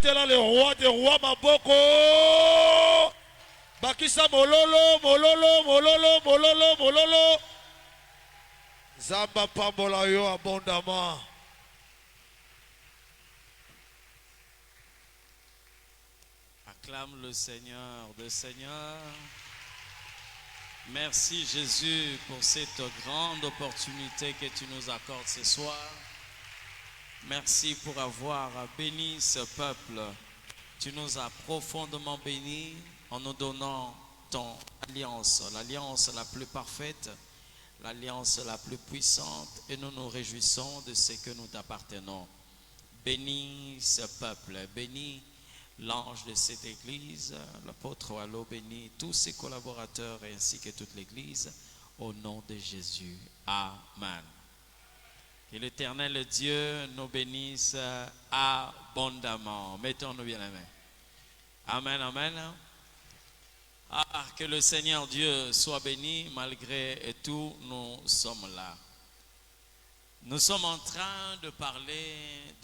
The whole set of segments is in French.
betela le roi des rois maboko. Bakisa mololo, mololo, mololo, mololo, mololo. Zamba pambola yo abondamment. Acclame le Seigneur, le Seigneur. Merci Jésus pour cette grande opportunité que tu nous accordes ce soir. Merci pour avoir béni ce peuple. Tu nous as profondément bénis en nous donnant ton alliance, l'alliance la plus parfaite, l'alliance la plus puissante, et nous nous réjouissons de ce que nous t'appartenons. Bénis ce peuple, bénis l'ange de cette église, l'apôtre Wallo, bénis tous ses collaborateurs ainsi que toute l'église, au nom de Jésus. Amen. Que l'Éternel Dieu nous bénisse abondamment. Mettons-nous bien la main. Amen, amen. Ah, que le Seigneur Dieu soit béni malgré tout, nous sommes là. Nous sommes en train de parler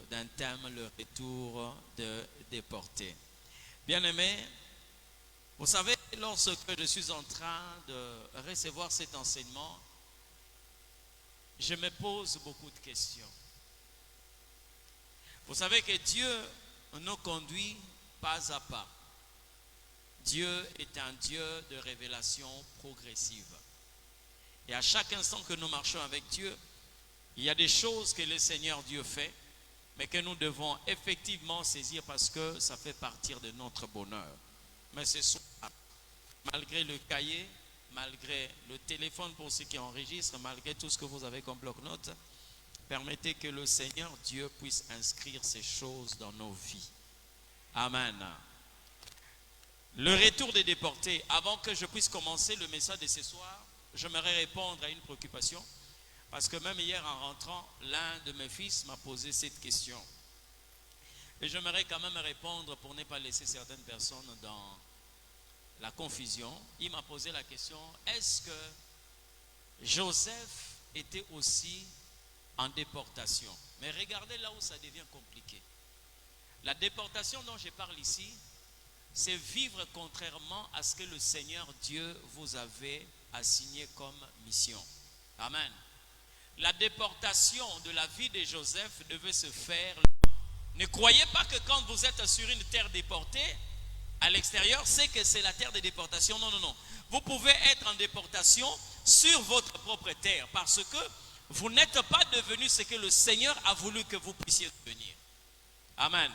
d'un thème, le retour de déportés. Bien-aimés, vous savez, lorsque je suis en train de recevoir cet enseignement, je me pose beaucoup de questions. Vous savez que Dieu nous conduit pas à pas. Dieu est un Dieu de révélation progressive. Et à chaque instant que nous marchons avec Dieu, il y a des choses que le Seigneur Dieu fait, mais que nous devons effectivement saisir parce que ça fait partir de notre bonheur. Mais ce soir, malgré le cahier, malgré le téléphone pour ceux qui enregistrent, malgré tout ce que vous avez comme bloc-notes, permettez que le Seigneur Dieu puisse inscrire ces choses dans nos vies. Amen. Le retour des déportés. Avant que je puisse commencer le message de ce soir, j'aimerais répondre à une préoccupation. Parce que même hier en rentrant, l'un de mes fils m'a posé cette question. Et j'aimerais quand même répondre pour ne pas laisser certaines personnes dans la confusion. Il m'a posé la question, est-ce que Joseph était aussi en déportation? Mais regardez là où ça devient compliqué. La déportation dont je parle ici, c'est vivre contrairement à ce que le Seigneur Dieu vous avait assigné comme mission. Amen. La déportation de la vie de Joseph devait se faire. Ne croyez pas que quand vous êtes sur une terre déportée, à l'extérieur, c'est que c'est la terre de déportation. Non, non, non. Vous pouvez être en déportation sur votre propre terre parce que vous n'êtes pas devenu ce que le Seigneur a voulu que vous puissiez devenir. Amen.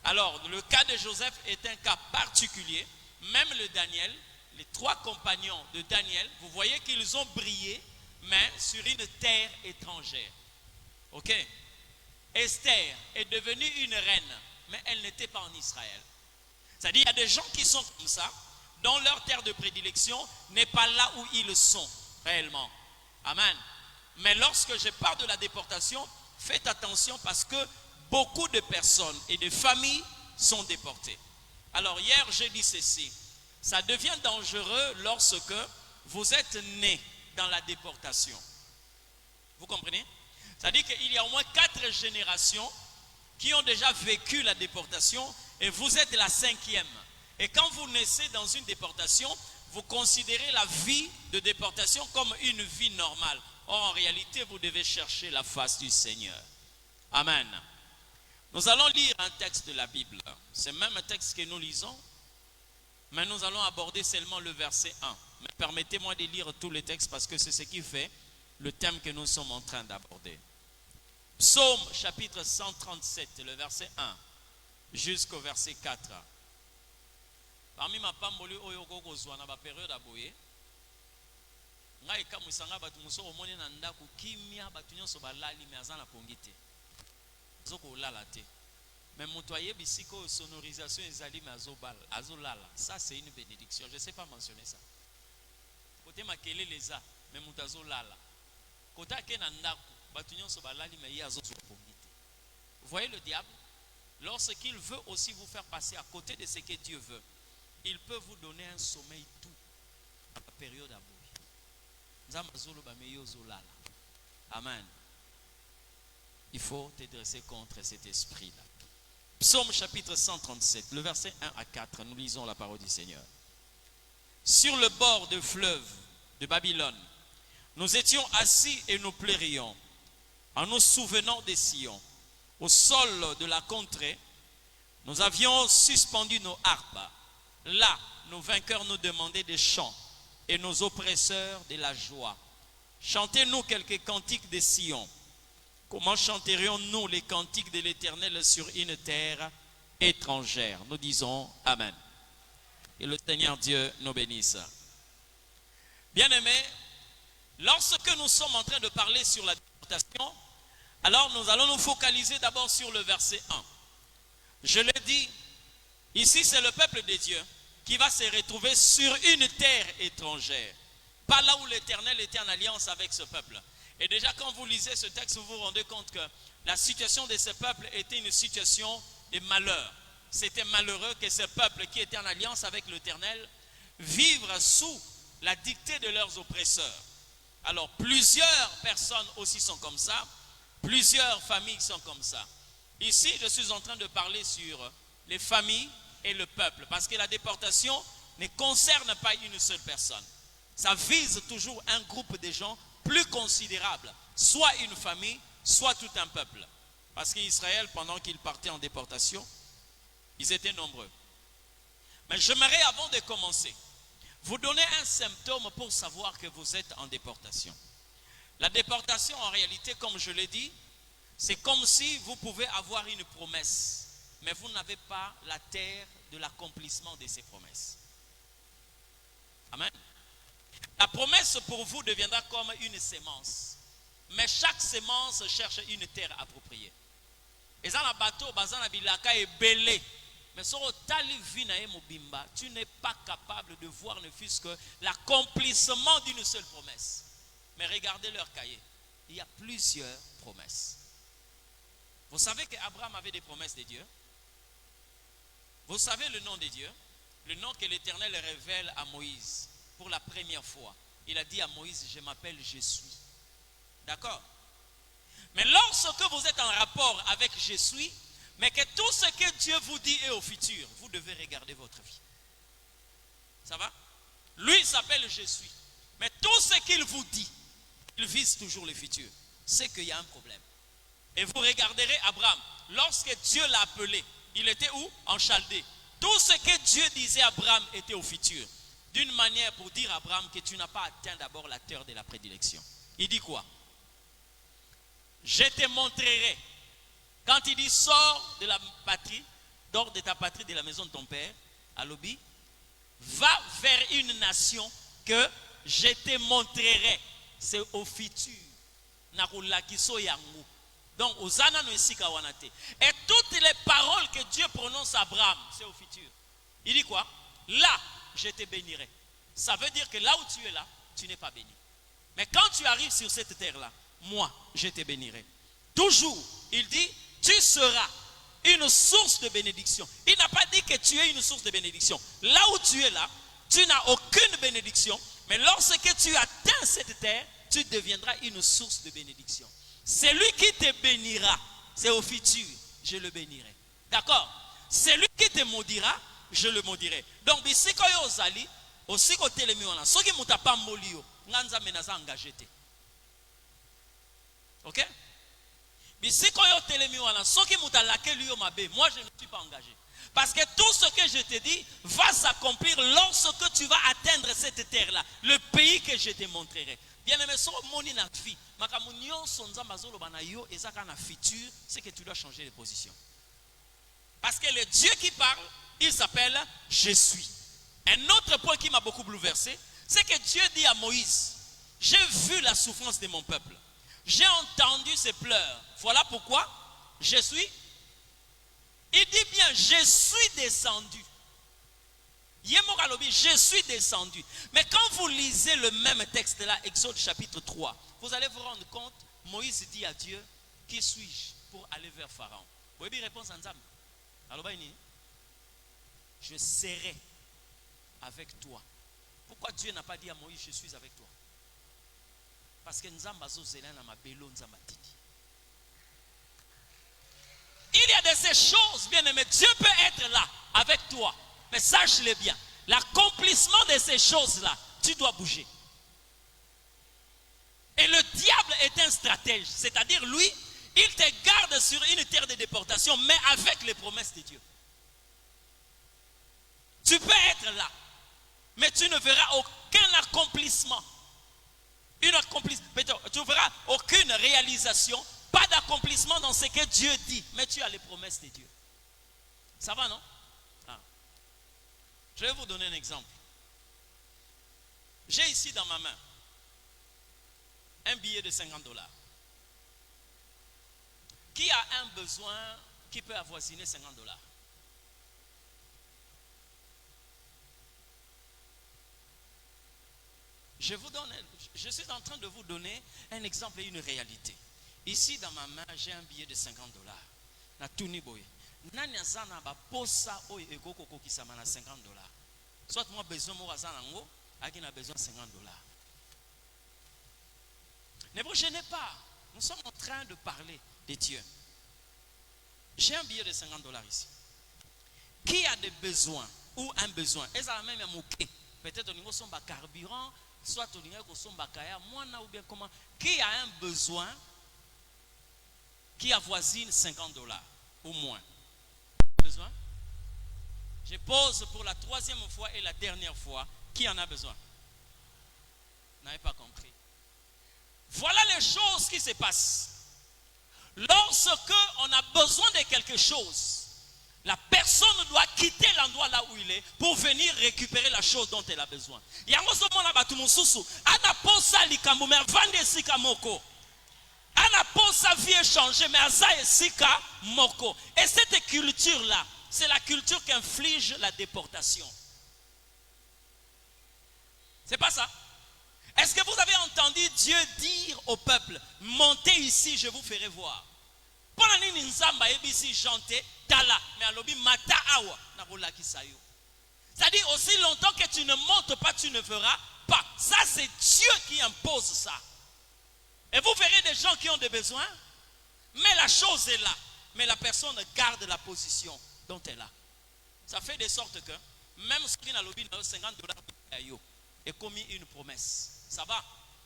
Alors, le cas de Joseph est un cas particulier. Même le Daniel, les trois compagnons de Daniel, vous voyez qu'ils ont brillé, mais sur une terre étrangère. Ok? Esther est devenue une reine, mais elle n'était pas en Israël. C'est-à-dire, il y a des gens qui sont comme ça, dont leur terre de prédilection n'est pas là où ils sont réellement. Amen. Mais lorsque je parle de la déportation, faites attention parce que beaucoup de personnes et de familles sont déportées. Alors hier, j'ai dit ceci. Ça devient dangereux lorsque vous êtes né dans la déportation. Vous comprenez? C'est-à-dire qu'il y a au moins 4 générations qui ont déjà vécu la déportation et vous êtes la 5e. Et quand vous naissez dans une déportation, vous considérez la vie de déportation comme une vie normale. Or, en réalité, vous devez chercher la face du Seigneur. Amen. Nous allons lire un texte de la Bible. C'est même un texte que nous lisons, mais nous allons aborder seulement le verset 1. Mais permettez-moi de lire tous les textes parce que c'est ce qui fait le thème que nous sommes en train d'aborder. Psaume chapitre 137, le verset 1 jusqu'au verset 4. Parmi ma pamboli oyo kokozwa na ba période aboye ngai kamusanga batu muso omoni na ndaku kimia batu nyonso balali me azana pongite zoko lala te mais moto ayebi siko sonorisation ezali me azolala. Ça c'est une bénédiction. Je ne sais pas mentionner ça. Côté makele leza mais moto azolala kota ke na ndaku batu nyonso balali me ye azozwa pongite. Vous voyez le diable, lorsqu'il veut aussi vous faire passer à côté de ce que Dieu veut, il peut vous donner un sommeil doux à la période à Amen. Il faut te dresser contre cet esprit-là. Psaume chapitre 137, le verset 1 à 4, nous lisons la parole du Seigneur. Sur le bord du fleuve de Babylone, nous étions assis et nous pleurions, en nous souvenant des Sion. Au sol de la contrée, nous avions suspendu nos harpes. Là, nos vainqueurs nous demandaient des chants et nos oppresseurs de la joie. Chantez-nous quelques cantiques de Sion. Comment chanterions-nous les cantiques de l'Éternel sur une terre étrangère? Nous disons Amen. Et le Seigneur Dieu nous bénisse. Bien-aimés, lorsque nous sommes en train de parler sur la déportation, alors nous allons nous focaliser d'abord sur le verset 1. Je l'ai dit, ici c'est le peuple de Dieu qui va se retrouver sur une terre étrangère. Pas là où l'Éternel était en alliance avec ce peuple. Et déjà quand vous lisez ce texte, vous vous rendez compte que la situation de ce peuple était une situation de malheur. C'était malheureux que ce peuple qui était en alliance avec l'Éternel vivre sous la dictée de leurs oppresseurs. Alors plusieurs personnes aussi sont comme ça, plusieurs familles sont comme ça. Ici, je suis en train de parler sur les familles et le peuple, parce que la déportation ne concerne pas une seule personne. Ça vise toujours un groupe de gens plus considérable, soit une famille, soit tout un peuple. Parce qu'Israël, pendant qu'ils partaient en déportation, ils étaient nombreux. Mais j'aimerais, avant de commencer, vous donner un symptôme pour savoir que vous êtes en déportation. La déportation, en réalité, comme je l'ai dit, c'est comme si vous pouvez avoir une promesse, mais vous n'avez pas la terre de l'accomplissement de ces promesses. Amen. La promesse pour vous deviendra comme une sémence. Mais chaque sémence cherche une terre appropriée. Et dans le bateau, est belé. Mais sur tu n'es pas capable de voir ne fût-ce que l'accomplissement d'une seule promesse. Mais regardez leur cahier. Il y a plusieurs promesses. Vous savez qu'Abraham avait des promesses de Dieu. Vous savez le nom de Dieu. Le nom que l'Éternel révèle à Moïse. Pour la première fois, il a dit à Moïse, je m'appelle Je suis. D'accord? Mais lorsque vous êtes en rapport avec Je suis, mais que tout ce que Dieu vous dit est au futur, vous devez regarder votre vie. Ça va? Lui, il s'appelle Je suis. Mais tout ce qu'il vous dit, il vise toujours le futur. C'est qu'il y a un problème. Et vous regarderez Abraham, lorsque Dieu l'a appelé, il était où? En Chaldée. Tout ce que Dieu disait à Abraham était au futur. D'une manière pour dire à Abraham que tu n'as pas atteint d'abord la terre de la prédilection. Il dit quoi? Je te montrerai. Quand il dit sors de la patrie, dors de ta patrie, de la maison de ton père, à l'obi, va vers une nation que je te montrerai. C'est au futur. Donc, et toutes les paroles que Dieu prononce à Abraham, c'est au futur. Il dit quoi? Là, je te bénirai. Ça veut dire que là où tu es là, tu n'es pas béni. Mais quand tu arrives sur cette terre-là, moi, je te bénirai. Toujours, il dit, tu seras une source de bénédiction. Il n'a pas dit que tu es une source de bénédiction. Là où tu es là, tu n'as aucune bénédiction. Mais lorsque tu atteins cette terre, tu deviendras une source de bénédiction. C'est lui qui te bénira. C'est au futur, je le bénirai. D'accord? C'est lui qui te maudira, je le maudirai. Donc, si quand vous allez, aussi côté les miens, ceux qui m'ont pas molio, nganza menaza engagé. Ok? Mais si quand vous êtes les miens, ceux qui m'ont laqué lui mabé, moi je ne suis pas engagé. Parce que tout ce que je te dis va s'accomplir lorsque tu vas atteindre cette terre-là, le pays que je te montrerai. Bien aimé, so moni na fi, makamunyo sonza mazolo banayo ezaka na futur, c'est que tu dois changer de position. Parce que le Dieu qui parle, il s'appelle Je suis. Un autre point qui m'a beaucoup bouleversé, c'est que Dieu dit à Moïse, j'ai vu la souffrance de mon peuple. J'ai entendu ses pleurs. Voilà pourquoi je suis. Il dit bien, je suis descendu. Je suis descendu. Mais quand vous lisez le même texte là, Exode chapitre 3, vous allez vous rendre compte, Moïse dit à Dieu, qui suis-je pour aller vers Pharaon? Vous voyez, réponse en Zam. Je serai avec toi. Pourquoi Dieu n'a pas dit à Moïse, je suis avec toi? Parce que Nzamba zo zelana ma belo Nzamba titi. Il y a de ces choses, bien aimé, Dieu peut être là avec toi. Mais sache-le bien, l'accomplissement de ces choses-là, tu dois bouger. Et le diable est un stratège, c'est-à-dire lui, il te garde sur une terre de déportation, mais avec les promesses de Dieu. Tu peux être là, mais tu ne verras aucun accomplissement. Tu ne verras aucune réalisation, pas d'accomplissement dans ce que Dieu dit, mais tu as les promesses de Dieu. Ça va, non? Ah. Je vais vous donner un exemple. J'ai ici dans ma main un billet de $50. Qui a un besoin qui peut avoisiner $50? Je suis en train de vous donner un exemple et une réalité. Ici dans ma main, j'ai un billet de $50. Na tuni boy. Nani azana ba posa oy ekoko kokisama na $50. Soit moi besoin mo azana ngo, aki na besoin $50. Ne vous gênez pas. Nous sommes en train de parler de Dieu. J'ai un billet de $50 ici. Qui a des besoins ou un besoin? Peut-être au niveau de son carburant, soit au niveau de son kaya, moi ou bien comment? Qui a un besoin qui avoisine $50 ou moins? Besoin? Je pose pour la troisième fois et la dernière fois. Qui en a besoin? Vous n'avez pas compris. Voilà les choses qui se passent. Lorsque on a besoin de quelque chose, la personne doit quitter l'endroit là où il est pour venir récupérer la chose dont elle a besoin. Yango somona batu mususu ana posa likambo me vande sika moko. Ana posa vie changer mais aza sika moko. Et cette culture là, c'est la culture qui inflige la déportation. C'est pas ça? Est-ce que vous avez entendu Dieu dire au peuple, montez ici, je vous ferai voir? Pendant nini nzamba ebisi chanter tala mais alobi mata awa na bolaki sayo. C'est-à-dire aussi longtemps que tu ne montes pas, tu ne feras pas. Ça c'est Dieu qui impose ça. Et vous verrez des gens qui ont des besoins, mais la chose est là, mais la personne garde la position dont elle a. Ça fait de sorte que même ce qui n'a lobi $50 est commis une promesse. Ça va?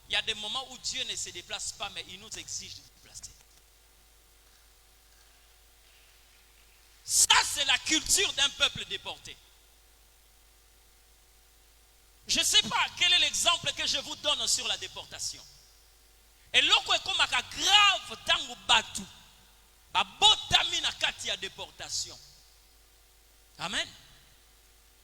Il y a des moments où Dieu ne se déplace pas, mais il nous exige de se déplacer. Ça, c'est la culture d'un peuple déporté. Je ne sais pas quel est l'exemple que je vous donne sur la déportation. Et l'autre est comme un grave tango batu. Babotami na kati ya déportation. Amen.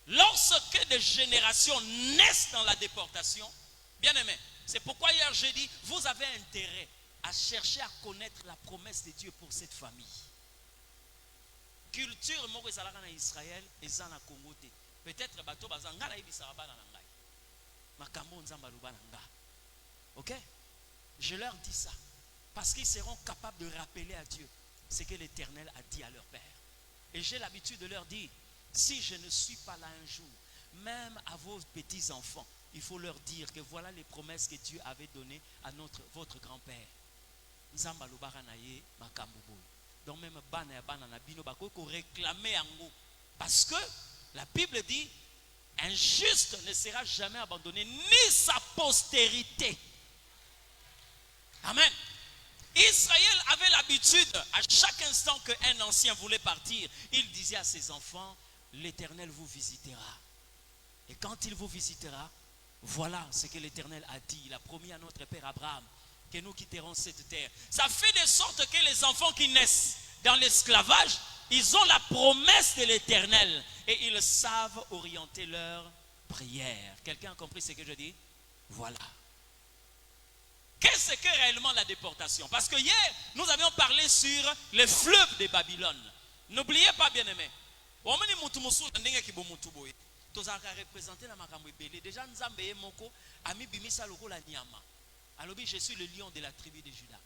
Lorsque des générations naissent dans la déportation, bien aimé, c'est pourquoi hier j'ai dit, vous avez intérêt à chercher à connaître la promesse de Dieu pour cette famille. Culture moko ezalaka na Israël eza na Congo te. Peut-être bato bazanga na ibisa bana na ngai. Makambo nzamba luba na nga. OK? Je leur dis ça parce qu'ils seront capables de rappeler à Dieu ce que l'Éternel a dit à leur père. Et j'ai l'habitude de leur dire, si je ne suis pas là un jour, même à vos petits-enfants, il faut leur dire que voilà les promesses que Dieu avait données à votre grand-père. Nzamba lubara na ye makambo boy. Donc même bana ya bana na bino bakoko réclamer yango parce que la Bible dit un juste ne sera jamais abandonné ni sa postérité. Amen. Israël avait l'habitude à chaque instant qu'un ancien voulait partir, il disait à ses enfants, l'Éternel vous visitera. Et quand il vous visitera, voilà ce que l'Éternel a dit. Il a promis à notre père Abraham que nous quitterons cette terre. Ça fait de sorte que les enfants qui naissent dans l'esclavage, ils ont la promesse de l'Éternel et ils savent orienter leur prière. Quelqu'un a compris ce que je dis? Voilà. Qu'est-ce que réellement la déportation? Parce que hier, nous avions parlé sur les fleuves de Babylone. N'oubliez pas, bien-aimés. Déjà, Nzambe moko ami bimisa loko la nyama. Alobi, je suis le lion de la tribu de Juda.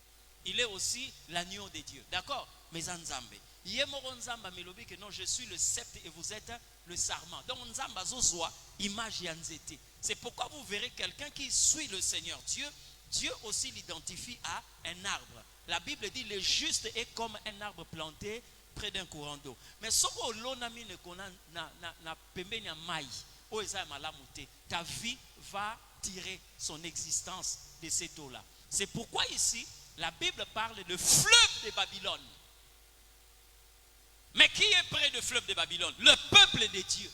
Il est aussi l'agneau de Dieu. D'accord? Mais Nzambe. Yemoro Nzamba melobi que non, je suis le sceptre et vous êtes le sarment. Donc Nzamba zozwa image yanzete. C'est pourquoi vous verrez quelqu'un qui suit le Seigneur Dieu. Dieu aussi l'identifie à un arbre. La Bible dit le juste est comme un arbre planté près d'un courant d'eau. Mais ce que l'onami ne connaît na pembeni ya mai, o eza malamute, ta vie va tirer son existence de cette eau-là. C'est pourquoi ici, la Bible parle de fleuve de Babylone. Mais qui est près du fleuve de Babylone? Le peuple de Dieu.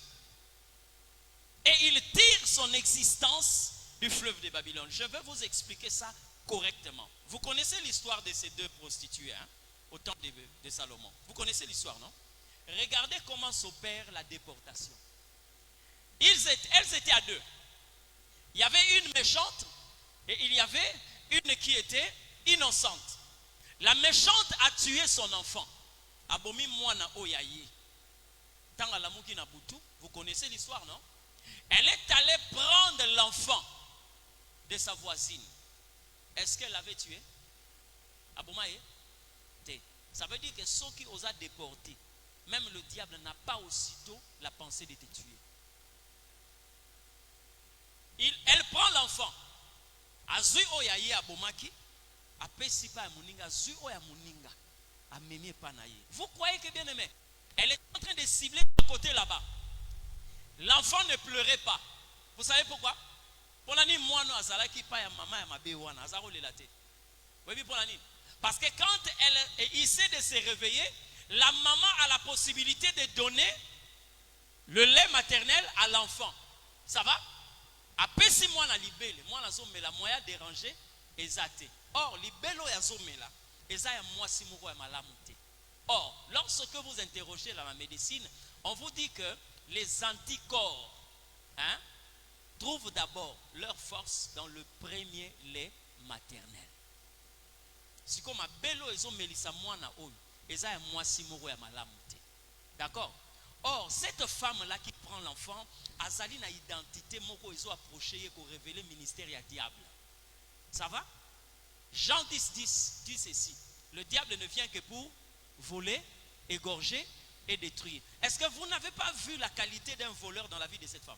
Et il tire son existence du fleuve de Babylone. Je vais vous expliquer ça correctement. Vous connaissez l'histoire de ces deux prostituées, hein, au temps de Salomon. Vous connaissez l'histoire, non? Regardez comment s'opère la déportation. Elles étaient à deux. Il y avait une méchante et il y avait une qui était innocente. La méchante a tué son enfant. Abomi mwana oyayi. Tangalamuki nabutu. Vous connaissez l'histoire, non? Elle est allée prendre l'enfant de sa voisine. Est-ce qu'elle l'avait tué? Abomaye? Ça veut dire que ceux qui osent déporter, même le diable n'a pas aussitôt la pensée de te tuer. Elle prend l'enfant. Azui oyaye abomaki. Apesi pa muninga. Azui oya muninga. Amemie panaye. Vous croyez que bien aimé, elle est en train de cibler de côté là-bas. L'enfant ne pleurait pas. Vous savez pourquoi? Pour l'année, moi, nous avons qui pas ya maman ya mabe wana. Azaro le laté. Oui, pour l'année. Parce que quand elle essaie de se réveiller, la maman a la possibilité de donner le lait maternel à l'enfant. Ça va? Après 6 mois, na libelle, moi na zome la moya dérangé ezate. Or, libello ya zome la, eza ya moi si moko ya malamute. Or, lorsque vous interrogez la médecine, on vous dit que les anticorps, hein, trouvent d'abord leur force dans le premier lait maternel. Si comme a bello ezo melisa mwana oyo, eza ya moi si moko ya malamute. D'accord? Or, cette femme-là qui prend l'enfant, azali na identité moko ezo approché pour révéler le ministère ya diable. Ça va? Jean 10 dit ceci. Le diable ne vient que pour voler, égorger et détruire. Est-ce que vous n'avez pas vu la qualité d'un voleur dans la vie de cette femme?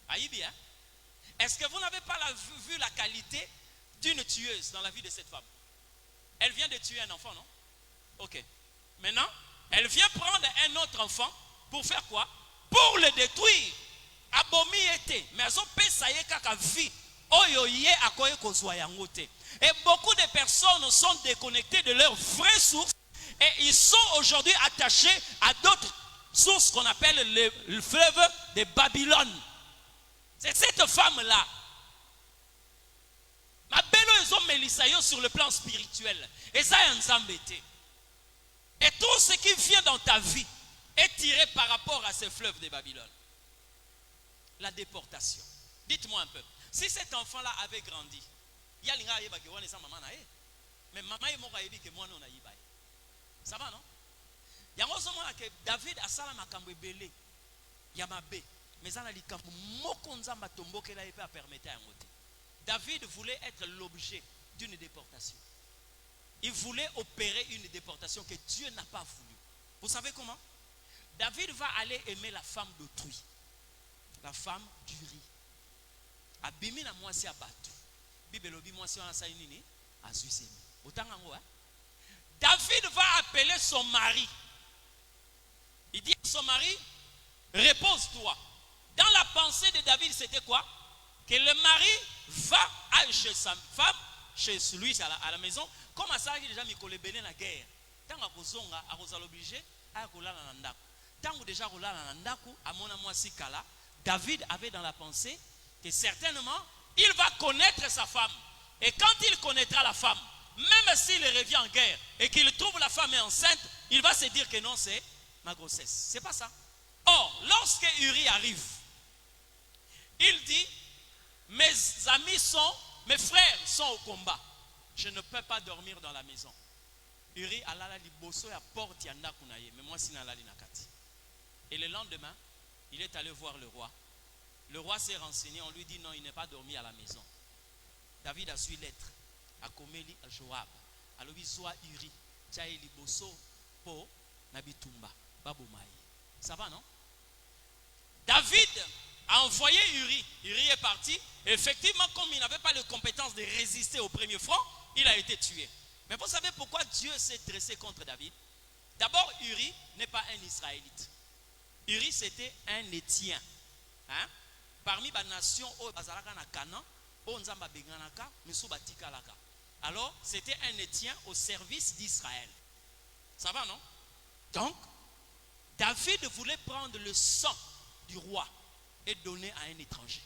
Aïe bien. Est-ce que vous n'avez pas vu la qualité d'une tueuse dans la vie de cette femme? Elle vient de tuer un enfant, non? Ok. Maintenant, elle vient prendre un autre enfant pour faire quoi? Pour le détruire. Abomi était. Mais elles ont payé kaka vie. Et beaucoup de personnes sont déconnectées de leur vraie source et ils sont aujourd'hui attachés à d'autres sources qu'on appelle le fleuve de Babylone. C'est cette femme-là. Ma belle ils ont mélissayo sur le plan spirituel. Et ça est un embêté. Et tout ce qui vient dans ta vie est tiré par rapport à ce fleuve de Babylone. La déportation. Dites-moi un peu. Si cet enfant-là avait grandi, il y a l'ingénieur qui est sans maman naé, mais maman est morte et que moi non naïba. Ça va non? Il y a un que David a salé ma cambe belé, il y a ma bé, mais ça n'a dit que mokonza matombo qu'elle a pas permettre à un côté. David voulait être l'objet d'une déportation. Il voulait opérer une déportation que Dieu n'a pas voulu. Vous savez comment? David va aller aimer la femme d'autrui, la femme d'Uri. Abimi na mwasi abatu. Bible obi mwasi wana sa nini? Azuisemi. Otanga ngo. David va appeler son mari. Il dit à son mari, repose-toi. Dans la pensée de David, c'était quoi? Que le mari va chez sa femme, chez lui à la maison, comme à ça il déjà mis kolebene la guerre. Tant à kozonga, à kozala obligé, à kolala na ndako. Tant déjà kolala na ndako, à mona mwasi kala, David avait dans la pensée que certainement, il va connaître sa femme. Et quand il connaîtra la femme, même s'il revient en guerre et qu'il trouve la femme enceinte, il va se dire que non, c'est ma grossesse. C'est pas ça. Or, lorsque Uri arrive, il dit, mes frères sont au combat. Je ne peux pas dormir dans la maison. Uri a la liboso ya porte ya ndakunaye, mais moi sina la linakati. Et le lendemain, il est allé voir le roi. Le roi s'est renseigné, on lui dit non, il n'est pas dormi à la maison. David a su lettre à Komeli, à Joab, à l'obisoi Uri, Tchaïli Bosso, Po, Nabitumba, Baboumaï. Ça va, non? David a envoyé Uri. Uri est parti. Effectivement, comme il n'avait pas les compétences de résister au premier front, il a été tué. Mais vous savez pourquoi Dieu s'est dressé contre David? D'abord, Uri n'est pas un Israélite. Uri, c'était un Éthien. Hein? Parmi les nations, alors, c'était un Éthien au service d'Israël. Ça va, non? Donc, David voulait prendre le sang du roi et donner à un étranger.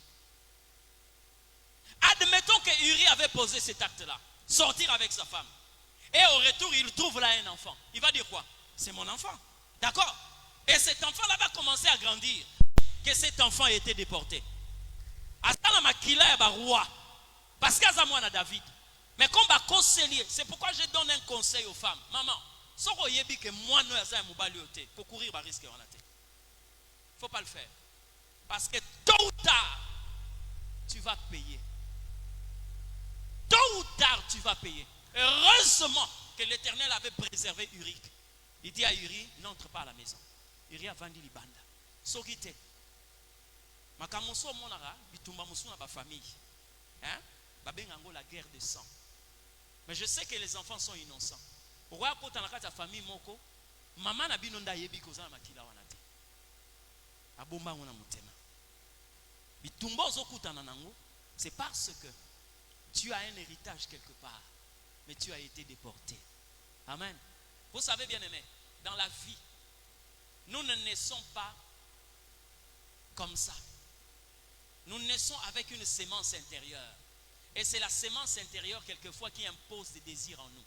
Admettons que Uri avait posé cet acte-là, sortir avec sa femme. Et au retour, il trouve là un enfant. Il va dire quoi? C'est mon enfant. D'accord? Et cet enfant-là va commencer à grandir. Que cet enfant a été déporté. Parce qu'à David. Mais comme c'est pourquoi je donne un conseil aux femmes. Maman, si vous avez que moi, nous avons pour courir le risque. Il ne faut pas le faire. Parce que tôt ou tard, tu vas payer. Tôt ou tard, tu vas payer. Heureusement que l'Éternel avait préservé Uri. Il dit à Uri, n'entre pas à la maison. Uri a vendu les bandes. Sokite. Makamoso monara, bitumba musu na ba famille. Hein? Babengango la guerre de sang. Mais je sais que les enfants sont innocents. Pourquoi quand on a ta famille moko, maman na binonda yebi kozana makila wanate. Abomba ngona mutema. Bitumba ozokutana nango, c'est parce que tu as un héritage quelque part, mais tu as été déporté. Amen. Vous savez bien aimé, dans la vie, nous ne naissons pas comme ça. Nous naissons avec une sémence intérieure. Et c'est la sémence intérieure quelquefois qui impose des désirs en nous.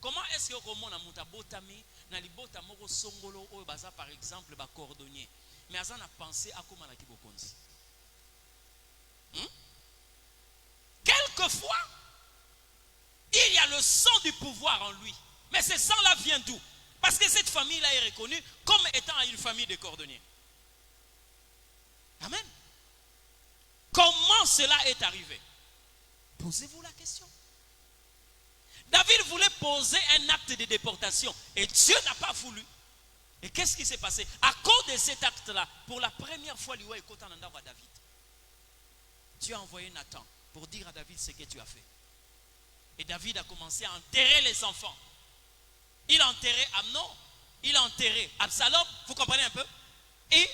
Comment est-ce que Roman a mutabotami na libota moko songolo o baza par exemple ba cordonnier, mais azan a pensé à comment la kibokonzi. Quelquefois, il y a le sang du pouvoir en lui. Mais ce sang-là vient d'où? Parce que cette famille-là est reconnue comme étant une famille de cordonniers. Amen. Comment cela est arrivé? Posez-vous la question. David voulait poser un acte de déportation et Dieu n'a pas voulu. Et qu'est-ce qui s'est passé? À cause de cet acte-là, pour la première fois, David, Dieu a envoyé Nathan pour dire à David ce que tu as fait. Et David a commencé à enterrer les enfants. Il a enterré Amnon, il a enterré Absalom, vous comprenez un peu? Et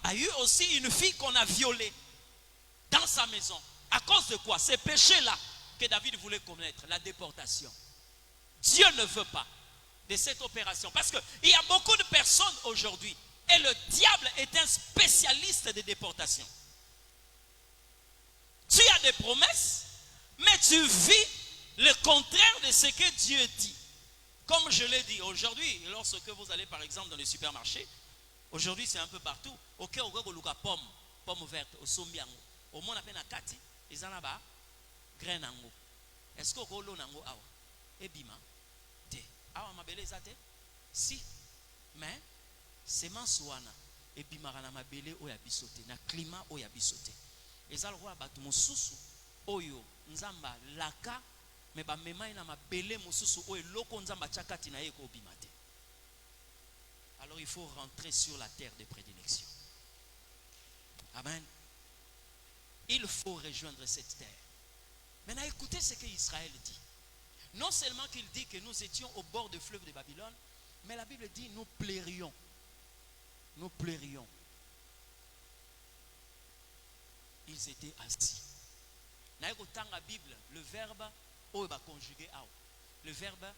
a eu aussi une fille qu'on a violée dans sa maison. À cause de quoi? Ces péchés-là que David voulait commettre, la déportation. Dieu ne veut pas de cette opération. Parce qu'il y a beaucoup de personnes aujourd'hui, et le diable est un spécialiste de déportation. Tu as des promesses, mais tu vis le contraire de ce que Dieu dit. Comme je l'ai dit, aujourd'hui, lorsque vous allez par exemple dans les supermarchés, aujourd'hui c'est un peu partout. Ok, on a pomme verte, au sombiango. Au monde appelle Kati, ils en ont bas, grain nango. Est-ce que vous avez nango awa? Et bima, te. Awa ma belle zate? Si, mais c'est mansouana. Et bima rana ma belle o yabisote, na climat o yabisote. Et ça le roi batu mususu, oyo, nzamba laka. Mais ba mema ina mabele mususu o eloko nzamba chakati na yeko bimate. Alors il faut rentrer sur la terre de prédilection. Amen. Il faut rejoindre cette terre. Maintenant écoutez ce que Israël dit. Non seulement qu'il dit que nous étions au bord du fleuve de Babylone, mais la Bible dit nous plairions. Nous plairions. Ils étaient assis. Dans la Bible, le verbe conjugué à le verbe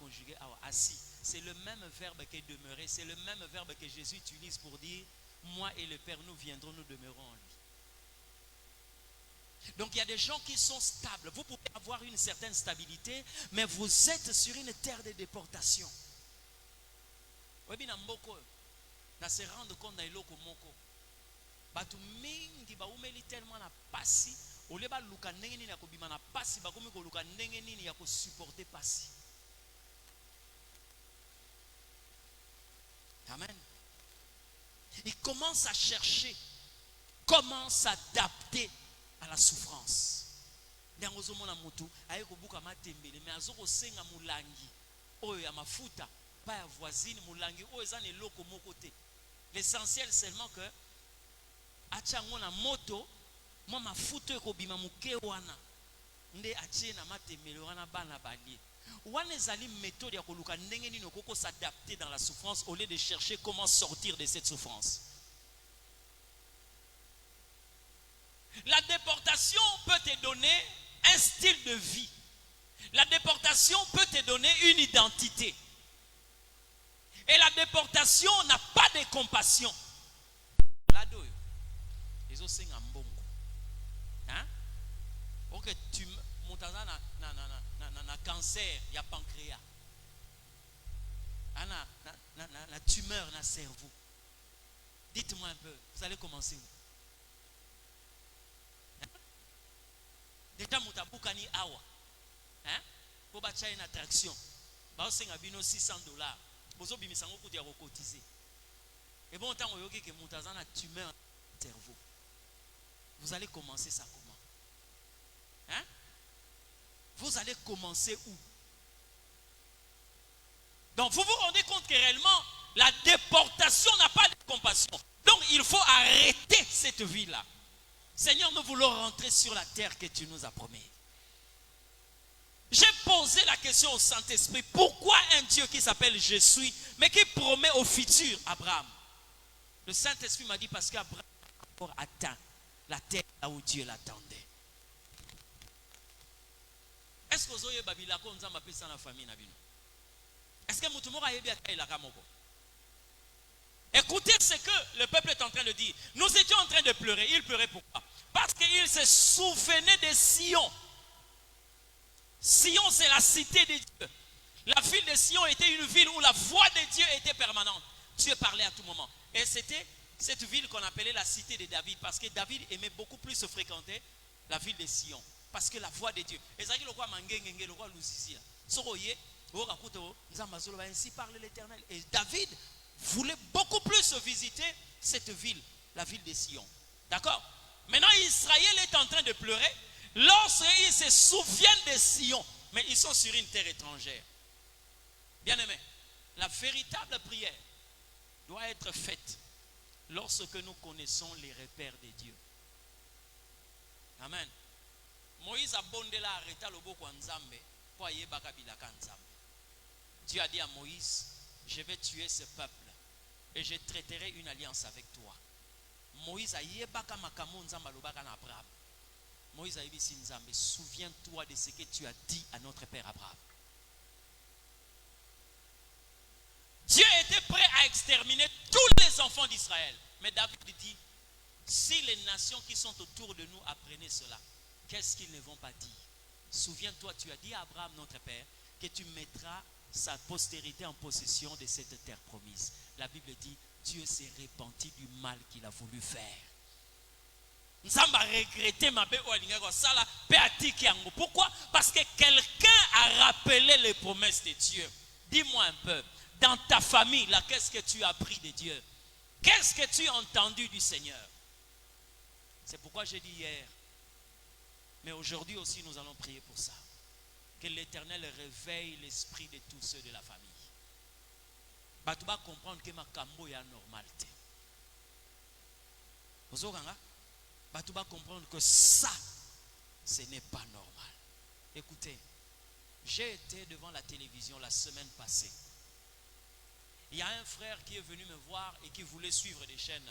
conjugué à assis, c'est le même verbe qui est demeuré, c'est le même verbe que Jésus utilise pour dire moi et le Père nous viendrons, nous demeurons en lui. Donc il y a des gens qui sont stables. Vous pouvez avoir une certaine stabilité, mais vous êtes sur une terre de déportation. Vous se rendre compte dans l'eau moko. Batu mingi ba umeli tellement na pasi. Oleba luka ndenge nini ya kobima na pasi bakomi ko luka ndenge nini ya ko supporter pasi. Amen. Il commence à chercher comment s'adapter à la souffrance. Ndangozo mona mutu ayeko buka matembele mais azoko senga mulangi oyo ya mafuta pa ya voisine mulangi oyo ezane loko moko te. L'essentiel seulement que achango na moto moi mafuta ekobima muke wana nde atie na matembele wana bana balie Wana ezali méthode ya koluka ndenge nini okoko s'adapter dans la souffrance au lieu de chercher comment sortir de cette souffrance. La déportation peut te donner un style de vie. La déportation peut te donner une identité. Et la déportation n'a pas de compassion. Ladoyo, les os sont en bongo. Hein? Ok, tu montaza na cancer, il y a pancréas. Na tumeur na cerveau. Dites-moi un peu, vous allez commencer où? Déjà mutabukani awa. Hein? Pour bâtir une attraction. Bah c'est ngabino $600. Bozo bimisango kuti ya cotiser. Et bon temps oyoki ke mutaza na tumeur cerveau. Vous allez commencer ça comment? Hein? Vous allez commencer où? Donc vous vous rendez compte que réellement la déportation n'a pas de compassion. Donc il faut arrêter cette vie-là. Seigneur, nous voulons rentrer sur la terre que tu nous as promis. J'ai posé la question au Saint-Esprit. Pourquoi un Dieu qui s'appelle Je suis, mais qui promet au futur Abraham? Le Saint-Esprit m'a dit parce qu'Abraham a encore atteint la terre là où Dieu l'attendait. Est-ce que vous avez Babila comme ça m'appelle ça la famille Nabino? Est-ce que Moutoumou a ébi à la Kamoko? Écoutez ce que le peuple est en train de dire. Nous étions en train de pleurer. Il pleurait pourquoi? Parce qu'il se souvenait de Sion. Sion, c'est la cité de Dieu. La ville de Sion était une ville où la voix de Dieu était permanente. Dieu parlait à tout moment. Et c'était cette ville qu'on appelait la cité de David. Parce que David aimait beaucoup plus se fréquenter la ville de Sion. Parce que la voix de Dieu. Ainsi parle l'Éternel. Et David voulait beaucoup plus visiter cette ville, la ville de Sion. D'accord? Maintenant, Israël est en train de pleurer lorsqu'ils se souviennent de Sion. Mais ils sont sur une terre étrangère. Bien aimé, la véritable prière doit être faite lorsque nous connaissons les repères de Dieu. Amen. Moïse a bondé la arrêta le boko nzambe pour yebaka bilaka nzambe. Dieu a dit à Moïse, je vais tuer ce peuple et je traiterai une alliance avec toi. Moïse a yebaka makamo nzamba lobaka na Abraham. Moïse a yebisi nzambe, souviens-toi de ce que tu as dit à notre père Abraham. Dieu était prêt à exterminer tous les enfants d'Israël. Mais David dit, si les nations qui sont autour de nous apprenaient cela, qu'est-ce qu'ils ne vont pas dire? Souviens-toi, tu as dit à Abraham, notre père, que tu mettras sa postérité en possession de cette terre promise. La Bible dit, Dieu s'est repenti du mal qu'il a voulu faire. Nzamba regretté ma bé olinga sala péatique yango. Pourquoi? Parce que quelqu'un a rappelé les promesses de Dieu. Dis-moi un peu, dans ta famille, là, qu'est-ce que tu as appris de Dieu? Qu'est-ce que tu as entendu du Seigneur? C'est pourquoi j'ai dit hier, mais aujourd'hui aussi nous allons prier pour ça. Que l'Éternel réveille l'esprit de tous ceux de la famille. Tu vas comprendre que ma cambo est normalité. Tu vas comprendre que ça, ce n'est pas normal. Écoutez, j'ai été devant la télévision la semaine passée. Il y a un frère qui est venu me voir et qui voulait suivre des chaînes,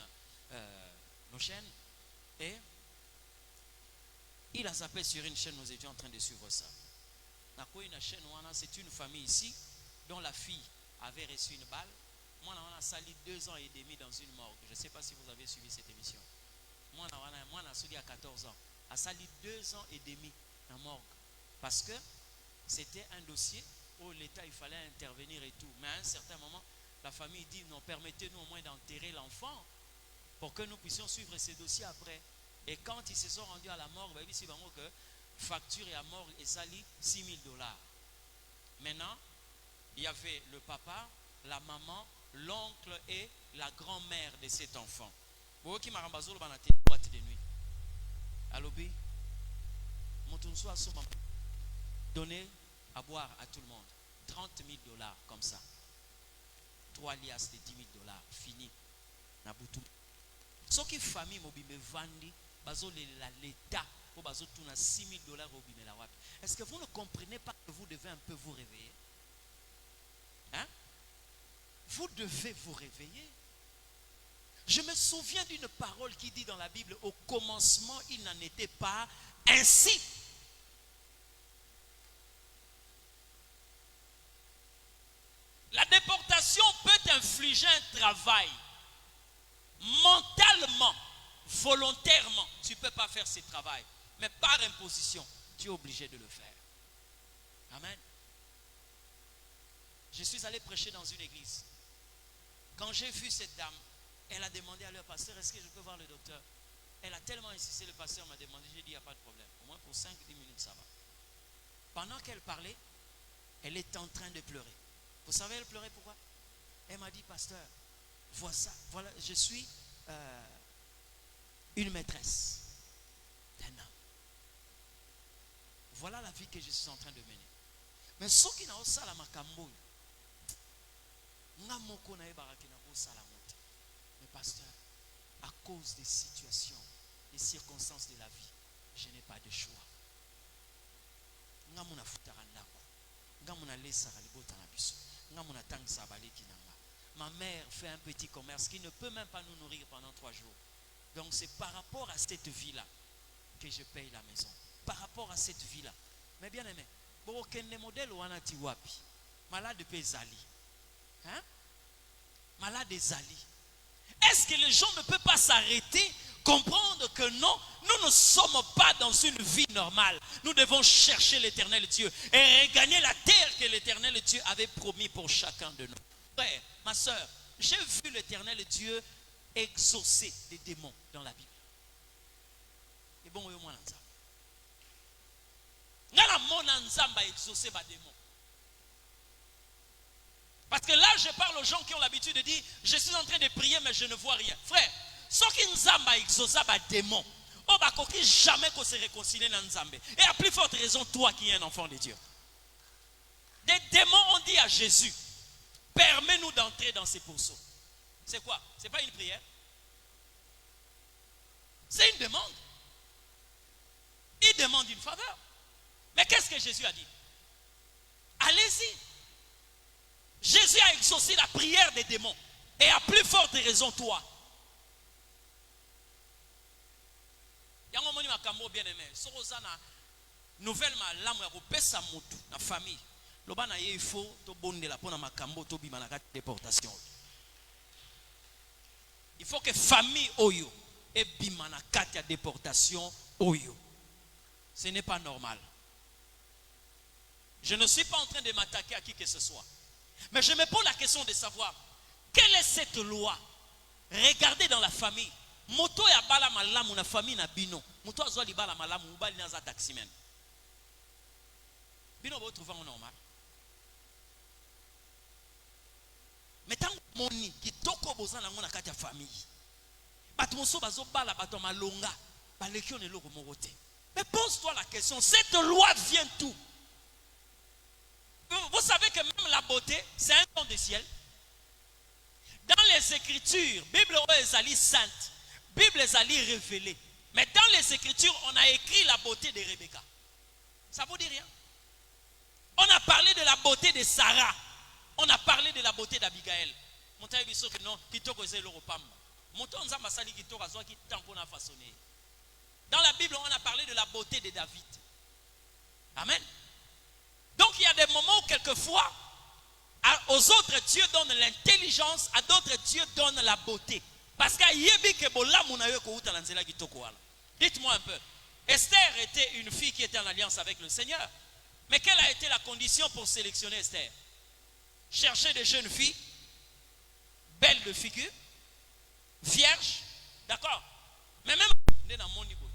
nos chaînes. Et il a zappé sur une chaîne, nous étions en train de suivre ça. C'est une famille ici dont la fille avait reçu une balle. Moi, on a sali 2 ans et demi dans une morgue. Je ne sais pas si vous avez suivi cette émission. Moi, on a sali à 14 ans. A sali 2 ans et demi dans morgue. Parce que c'était un dossier où l'État, il fallait intervenir et tout. Mais à un certain moment, la famille dit, non, permettez-nous au moins d'enterrer l'enfant pour que nous puissions suivre ces dossiers après. Et quand ils se sont rendus à la morgue, bah, c'est vraiment que facture et à morgue et sali $6,000. Maintenant, il y avait le papa, la maman, l'oncle et la grand-mère de cet enfant. Vous qui m'a boîte de nuit. Alobi, Montunso a donné à boire à tout le monde. $30,000 comme ça. 3 liasses de $10,000. Fini. Nabutu. Ce qui famille mobile vandi, bazo l'État Est-ce que vous ne comprenez pas que vous devez un peu vous réveiller? Hein? Vous devez vous réveiller. Je me souviens d'une parole qui dit dans la Bible, au commencement, il n'en était pas ainsi. La déportation peut t'infliger un travail. Mentalement, volontairement, tu ne peux pas faire ce travail. Mais par imposition, tu es obligé de le faire. Amen. Je suis allé prêcher dans une église. Quand j'ai vu cette dame, elle a demandé à leur pasteur, est-ce que je peux voir le docteur? Elle a tellement insisté, le pasteur m'a demandé, j'ai dit, il n'y a pas de problème. Au moins pour 5-10 minutes, ça va. Pendant qu'elle parlait, elle est en train de pleurer. Vous savez, elle pleurait pourquoi? Elle m'a dit, pasteur, voilà, je suis une maîtresse d'un homme. Voilà la vie que je suis en train de mener. Mais ce qui n'a pas ça, la makambo, mais pasteur, à cause des situations, des circonstances de la vie, je n'ai pas de choix. Ma mère fait un petit commerce qui ne peut même pas nous nourrir pendant 3 jours. Donc c'est par rapport à cette vie-là que je paye la maison. Par rapport à cette vie-là. Mais bien aimé, malade de Zali. Hein? Malade de Zali. Est-ce que les gens ne peuvent pas s'arrêter, comprendre que non, nous ne sommes pas dans une vie normale. Nous devons chercher l'éternel Dieu et regagner la terre que l'éternel Dieu avait promis pour chacun de nous. Frère, ma soeur, j'ai vu l'éternel Dieu exaucer des démons dans la Bible. Et bon, moi, exaucer des démons. Parce que là, je parle aux gens qui ont l'habitude de dire, je suis en train de prier, mais je ne vois rien. Frère, ce qui nous a exaucé des démons, on ne va jamais qu'on se réconcilie dans Nzambé. Et à plus forte raison, toi qui es un enfant de Dieu. Des démons ont dit à Jésus, permets-nous d'entrer dans ces pourceaux. C'est quoi? Ce n'est pas une prière. C'est une demande. Il demande une faveur. Mais qu'est-ce que Jésus a dit? Allez-y. Jésus a exaucé la prière des démons. Et à plus forte raison, toi. Il y a un moment où bien aimé. Nouvellement, l'âme a la famille. Il faut déportation. Il faut que famille oyo et bimana katia déportation oyo. Ce n'est pas normal. Je ne suis pas en train de m'attaquer à qui que ce soit. Mais je me pose la question de savoir quelle est cette loi. Regardez dans la famille. Moto ya bala malamu na famille na bino. Moto azwa li bala malamu ubali na za taximen. Bino bo trouver en normal. Mais tant moni ki toko boza na ngona kati ya famille. Bato moso bazo bala bato malonga. Ba lekio ne loko morote. Mais pose-toi la question, cette loi vient d'où? Vous savez que même la beauté, c'est un don du ciel. Dans les Écritures, Bible est sainte, Bible est révélée. Mais dans les Écritures, on a écrit la beauté de Rebecca. Ça vous dit rien? On a parlé de la beauté de Sarah. On a parlé de la beauté d'Abigaël. Dans la Bible, on a parlé de la beauté de David. Amen. Donc il y a des moments où quelquefois, aux autres, Dieu donne l'intelligence, à d'autres, Dieu donne la beauté. Parce que dites-moi un peu, Esther était une fille qui était en alliance avec le Seigneur. Mais quelle a été la condition pour sélectionner Esther? Chercher des jeunes filles, belles de figure, vierges, d'accord? Mais même dans mon niveau,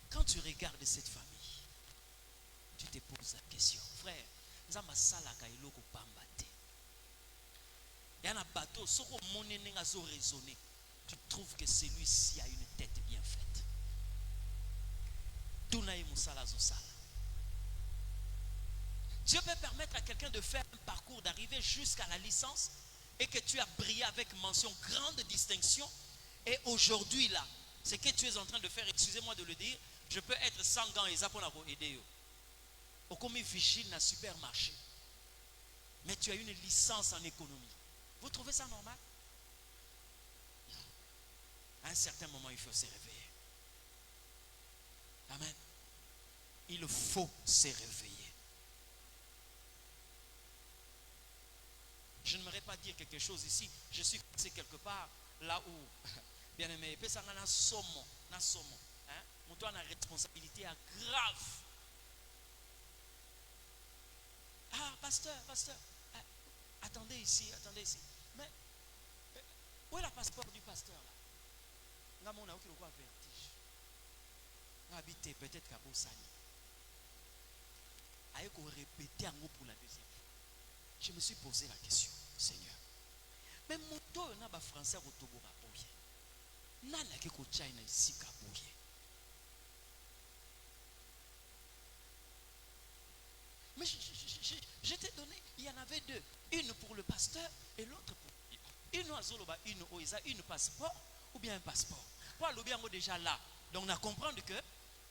quand tu regardes cette famille, tu te poses la question, frère, il y a un bateau, tu trouves que celui-ci a une tête bien faite. Dieu peut permettre à quelqu'un de faire un parcours, d'arriver jusqu'à la licence et que tu as brillé avec mention grande distinction Et aujourd'hui là, ce que tu es en train de faire, excusez-moi de le dire, je peux être sans gants et ça pour aider. Au comme vigile dans supermarché. Mais tu as une licence en économie. Vous trouvez ça normal? Non. À un certain moment, il faut se réveiller. Amen. Il faut se réveiller. Je n'aimerais pas dire quelque chose ici. Je suis passé quelque part là où, bien aimé, ça a un somme. On doit une responsabilité grave. Ah, pasteur. Attendez ici. Mais, où est le passeport du pasteur là? On a aucun vertige. On habite peut-être à Bossani. Aïe, qu'on répète un mot pour la deuxième fois. Je me suis posé la question, Seigneur. Mais mon dos n'a pas français au Togo à Bouye. N'a pas que China ici à Bouye. Mais je t'ai donné, il y en avait deux. Une pour le pasteur et l'autre pour... Une oiseau, une passeport ou bien un passeport. Pour le bien déjà là. Donc on a compris que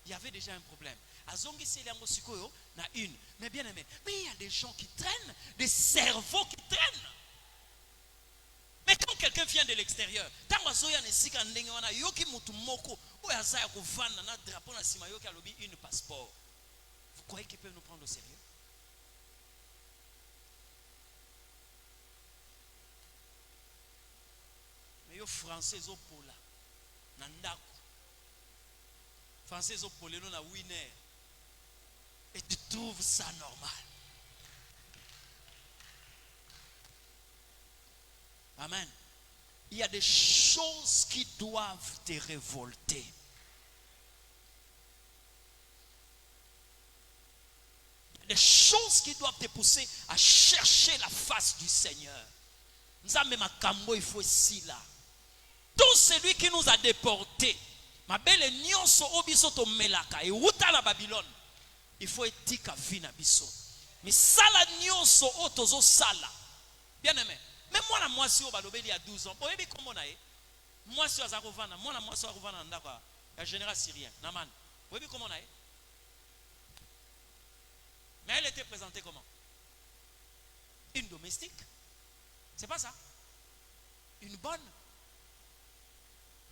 il y avait déjà un problème. Azongi c'est na une. Mais bien aimé, mais il y a des gens qui traînent, des cerveaux qui traînent. Mais quand quelqu'un vient de l'extérieur, tant oiseau ne sika ndenge wana yoki mutu moko ou azaya ko vanda na drapeau na sima yoki alobi une passeport. Vous croyez qu'ils peuvent nous prendre au sérieux? Mais yo français au pola na ndako. Français au poleno na winner. Et tu trouves ça normal. Amen. Il y a des choses qui doivent te révolter. Des choses qui doivent te pousser à chercher la face du Seigneur. Nzambe makambo il faut ici là. Tout celui qui nous a déportés, ma belle nyonso obiso to melaka et wuta la Babylone. Il faut éthique à vie na biso. Mais sala nyonso otozo sala. Bien aimé. Même moi moi si au balobeli à 12 ans. Vous voyez comment on a moi si à Rovana, moi si à Rovana ndakwa, un général syrien, Naman. Vous voyez comment on a mais elle était présentée comment? Une domestique. C'est pas ça? Une bonne.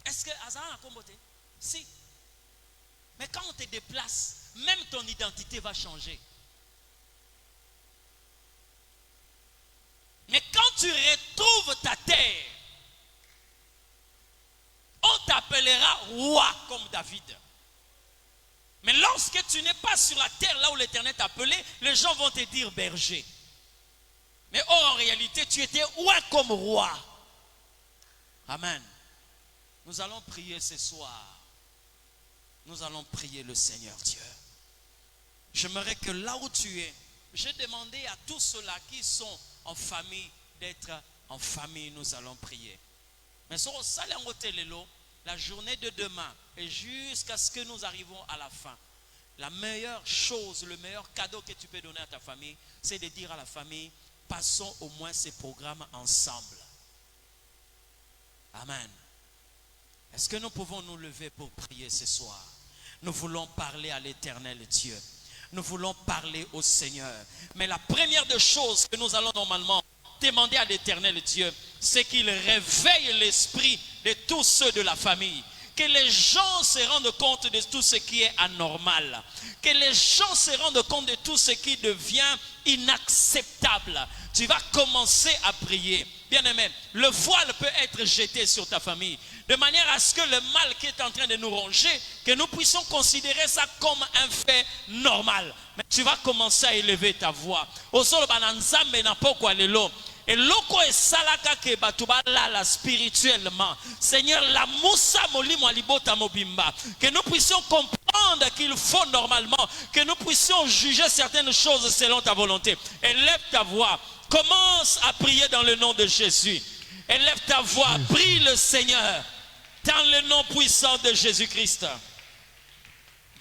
Est-ce que Azara a combattu? Si. Mais quand on te déplace, même ton identité va changer. Mais quand tu retrouves ta terre, on t'appellera roi comme David. Mais lorsque tu n'es pas sur la terre là où l'Éternel t'a appelé, les gens vont te dire berger. Mais en réalité, tu étais roi comme roi. Amen. Nous allons prier ce soir. Nous allons prier le Seigneur Dieu. J'aimerais que là où tu es, j'ai demandé à tous ceux-là qui sont en famille d'être en famille. Nous allons prier. Mais sur la journée de demain et jusqu'à ce que nous arrivons à la fin, la meilleure chose, le meilleur cadeau que tu peux donner à ta famille, c'est de dire à la famille, passons au moins ces programmes ensemble. Amen. Est-ce que nous pouvons nous lever pour prier ce soir? Nous voulons parler à l'Éternel Dieu. Nous voulons parler au Seigneur. Mais la première des choses que nous allons normalement demander à l'Éternel Dieu, c'est qu'il réveille l'esprit de tous ceux de la famille. Que les gens se rendent compte de tout ce qui est anormal. Que les gens se rendent compte de tout ce qui devient inacceptable. Tu vas commencer à prier. Bien-aimé, le voile peut être jeté sur ta famille. De manière à ce que le mal qui est en train de nous ronger, que nous puissions considérer ça comme un fait normal. Mais tu vas commencer à élever ta voix. Et loko et salaka ke batuba la spirituellement. Seigneur, la moussa molimo alibota mobimba. Que nous puissions comprendre qu'il faut normalement, que nous puissions juger certaines choses selon ta volonté. Élève ta voix. Commence à prier dans le nom de Jésus. Élève ta voix. Prie le Seigneur. Dans le nom puissant de Jésus-Christ.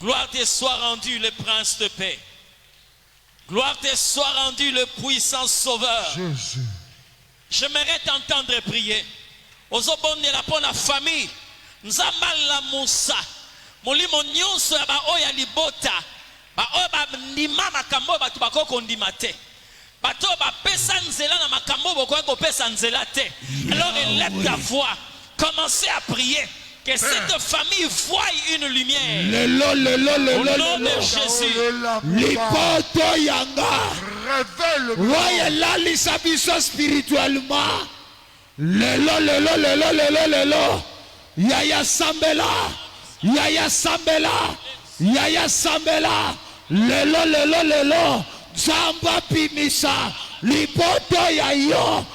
Gloire te soit rendue, le prince de paix. Gloire te soit rendue, le puissant sauveur. Jésus. J'aimerais t'entendre prier. ozobondela mpo na famille nzambe alamusa molimo nyonso ya baoyo ya libota baoyo bandima makambo oyo bato bakoki kondima te bato oyo bapesa nzela na makambo oyo bokoki kopesa nzela te. Alors élève ta voix, commencez à prier que cette famille voie une lumière au nom de Jésus. Lipoto yanga voyez là lisabiso spirituellement lelo yaya sambela lelo zamba pimisa lipoto ya yo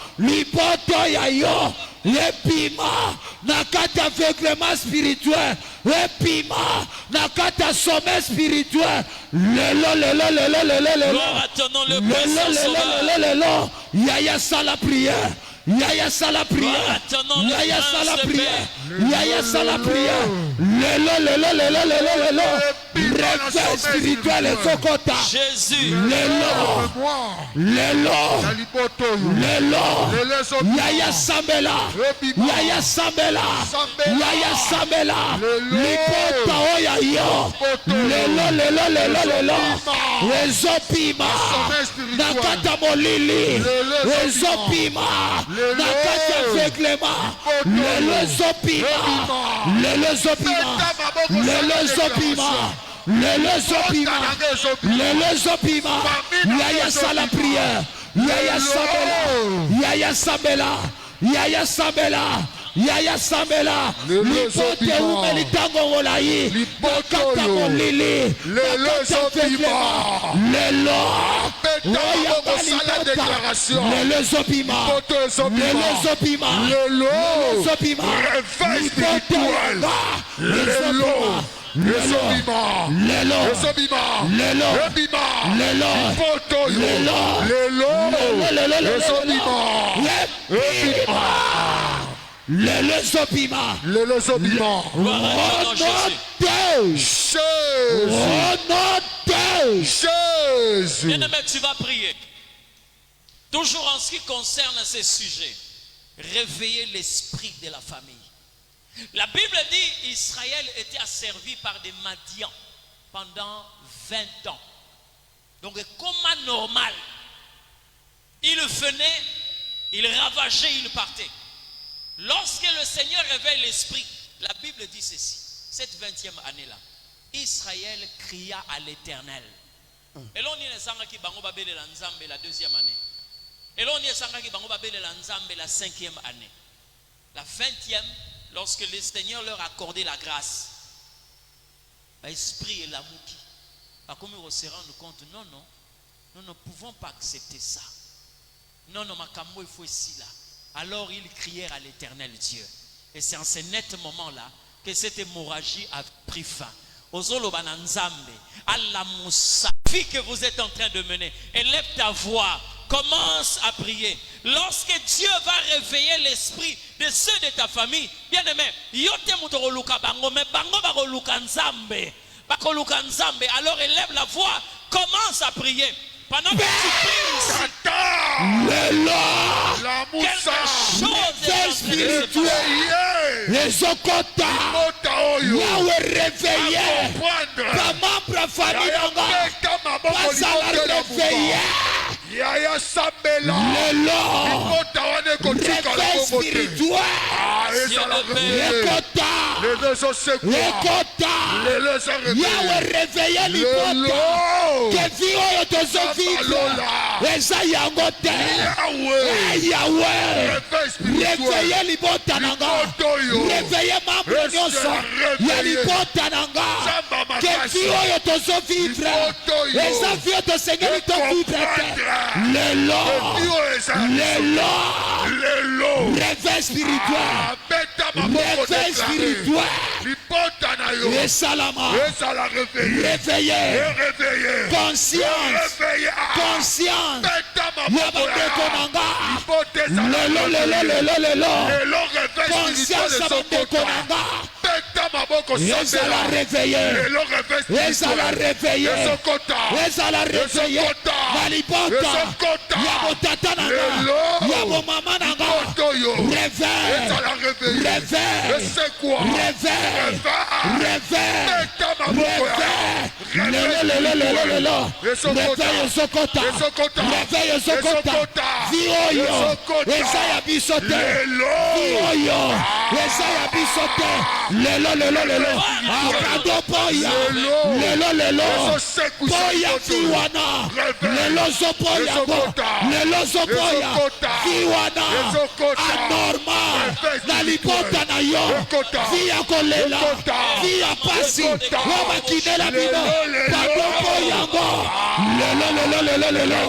epima nakata aveuglement spirituel epima nakata sommeil spirituel lelo yaya sala prière Yaya sala prière. Réveil spirituel et Sokota. Jésus. Yaya Sambela. Lipota oyayo. Ezopima. Nakata molili. Ezopima. Nakata aveuglement. Yaya sala prière. Yaya Sambela. Lipote umelitango wolai. Nakata molili. Bien-aimé, tu vas prier. Toujours en ce qui concerne ces sujets, réveiller l'esprit de la famille. La Bible dit qu'Israël était asservi par des Madians pendant 20 ans. Donc, comme normal, il venait, il ravageait, il partait. Lorsque le Seigneur réveille l'esprit, la Bible dit ceci. Cette 20e année-là, Israël cria à l'Éternel. Et l'on y est qui bango babele la nzambe la 2e année. Et l'on y est qui bango babele la nzambe la 5e année. La 20e, lorsque le Seigneur leur accordait la grâce, l'esprit et l'amour qui, comme ils se rendent compte, non, nous ne pouvons pas accepter ça. Non, makambo il faut ici là. Alors ils crièrent à l'Éternel Dieu. Et c'est en ce net moment-là que cette hémorragie a pris fin. Ozolo bananzambe, Allah Moussa, vie que vous êtes en train de mener, élève ta voix, commence à prier. Lorsque Dieu va réveiller l'esprit de ceux de ta famille, bien aimé, yote mutorouluka bango, mais bango bakoluka nzambe, bakoluka nzambe. Alors élève la voix, commence à prier. Pendant que tu pries, quelque chose spirituel, les okota, Yahweh réveillé, ta membre famille pas à la réveiller. Yaya Sambela, réveil spirituel, Yahweh réveillé l'hypota, que vie oyo tozo vivre, eza yango te. Yahweh réveillé l'hypota nanga, réveillé membre nyonso ya l'hypota nanga, que vie oyo tozo vivre, eza vie oyo tosengeli to vivre te. Lelo, réveil spirituel, et salama, réveillé, conscience, yabandeko nanga, conscience yabandeko nanga, et la réveiller, Malibota, Yabotata nanga, Yabomama nanga, Réveille. Et ça l'a réveillé. Réveille. Et c'est quoi? Réveille. Réveille. Réveille Sokota. Réveille Sokota. Vioyo. Esaya bisote. Vioyo. Esaya bisote. Lelo. Akado poya. Lelo. Poya fiwana. Lelo sopoya. Lelo sopoya. Fiwana. Anormal. Nalipota na yo. Via kolela. Via pasi. Waba kinela bino. Padopo yango. Lelo.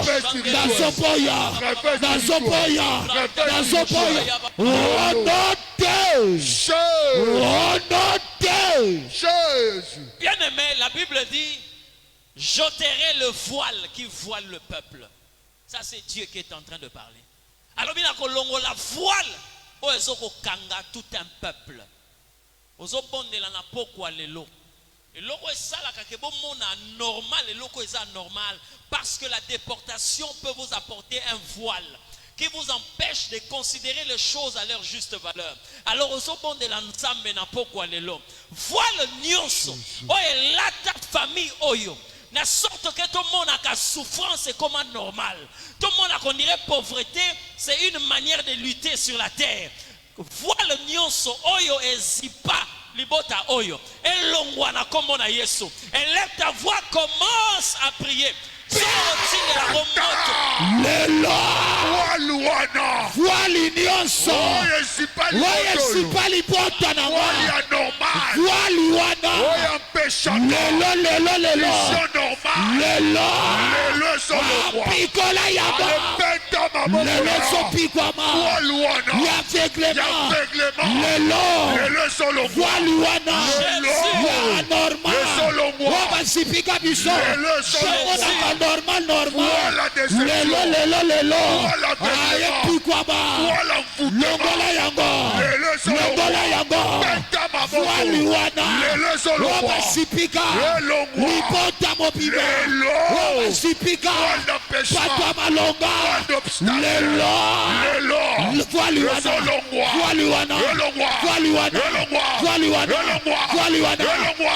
Nasopoya. Bien-aimé, la Bible dit, j'ôterai le voile qui voile le peuple. Ça, c'est Dieu qui est en train de parler. Alors, bien que la voile, on kanga tout un peuple. Ozo bondela na pokwa lelo. Et loko esala kakebo mona normal et loko esa normal parce que la déportation peut vous apporter un voile qui vous empêche de considérer les choses à leur juste valeur. Alors ozo bondela nzambe na pokwa lelo. Voile nyonso oye lata famille oyo. Na sorte que tout le monde a souffrance c'est comme normal. Tout le monde a qu'on dirait pauvreté, c'est une manière de lutter sur la terre. Voile nyonso oyo ezipa libota oyo elongwana comme na Yesu. Élève ta voix, commence à prier. Voile nyonso oyo ezipa libota na moi. Voile wana lelo pikola yaba lelo sopikwama yaveglema lelo voile wana ya normal wabasipika biso somonaka normal lelo ayepikwama longola yango voile wana wabasipika libota mobima wabasipika patwa malonga lelo voile wana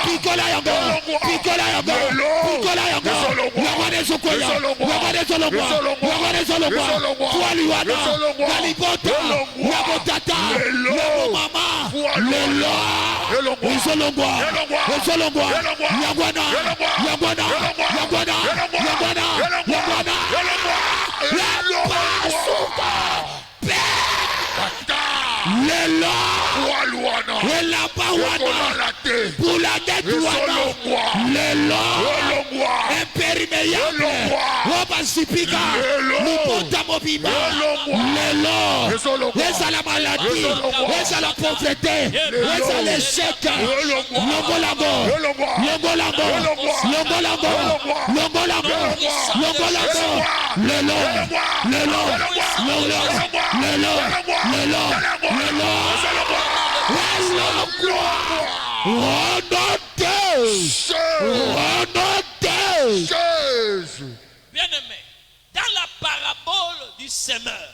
pikola yango yamane sokoya yamane solongwa voile wana kalibota yabotata yabomama lelo isolongwa yagwana lelo pour la tête lelo imperméable wabasipika lipota mobima lelo eza la maladie eza la pauvreté eza l'échec longolango Bien-aimé, dans la parabole du semeur,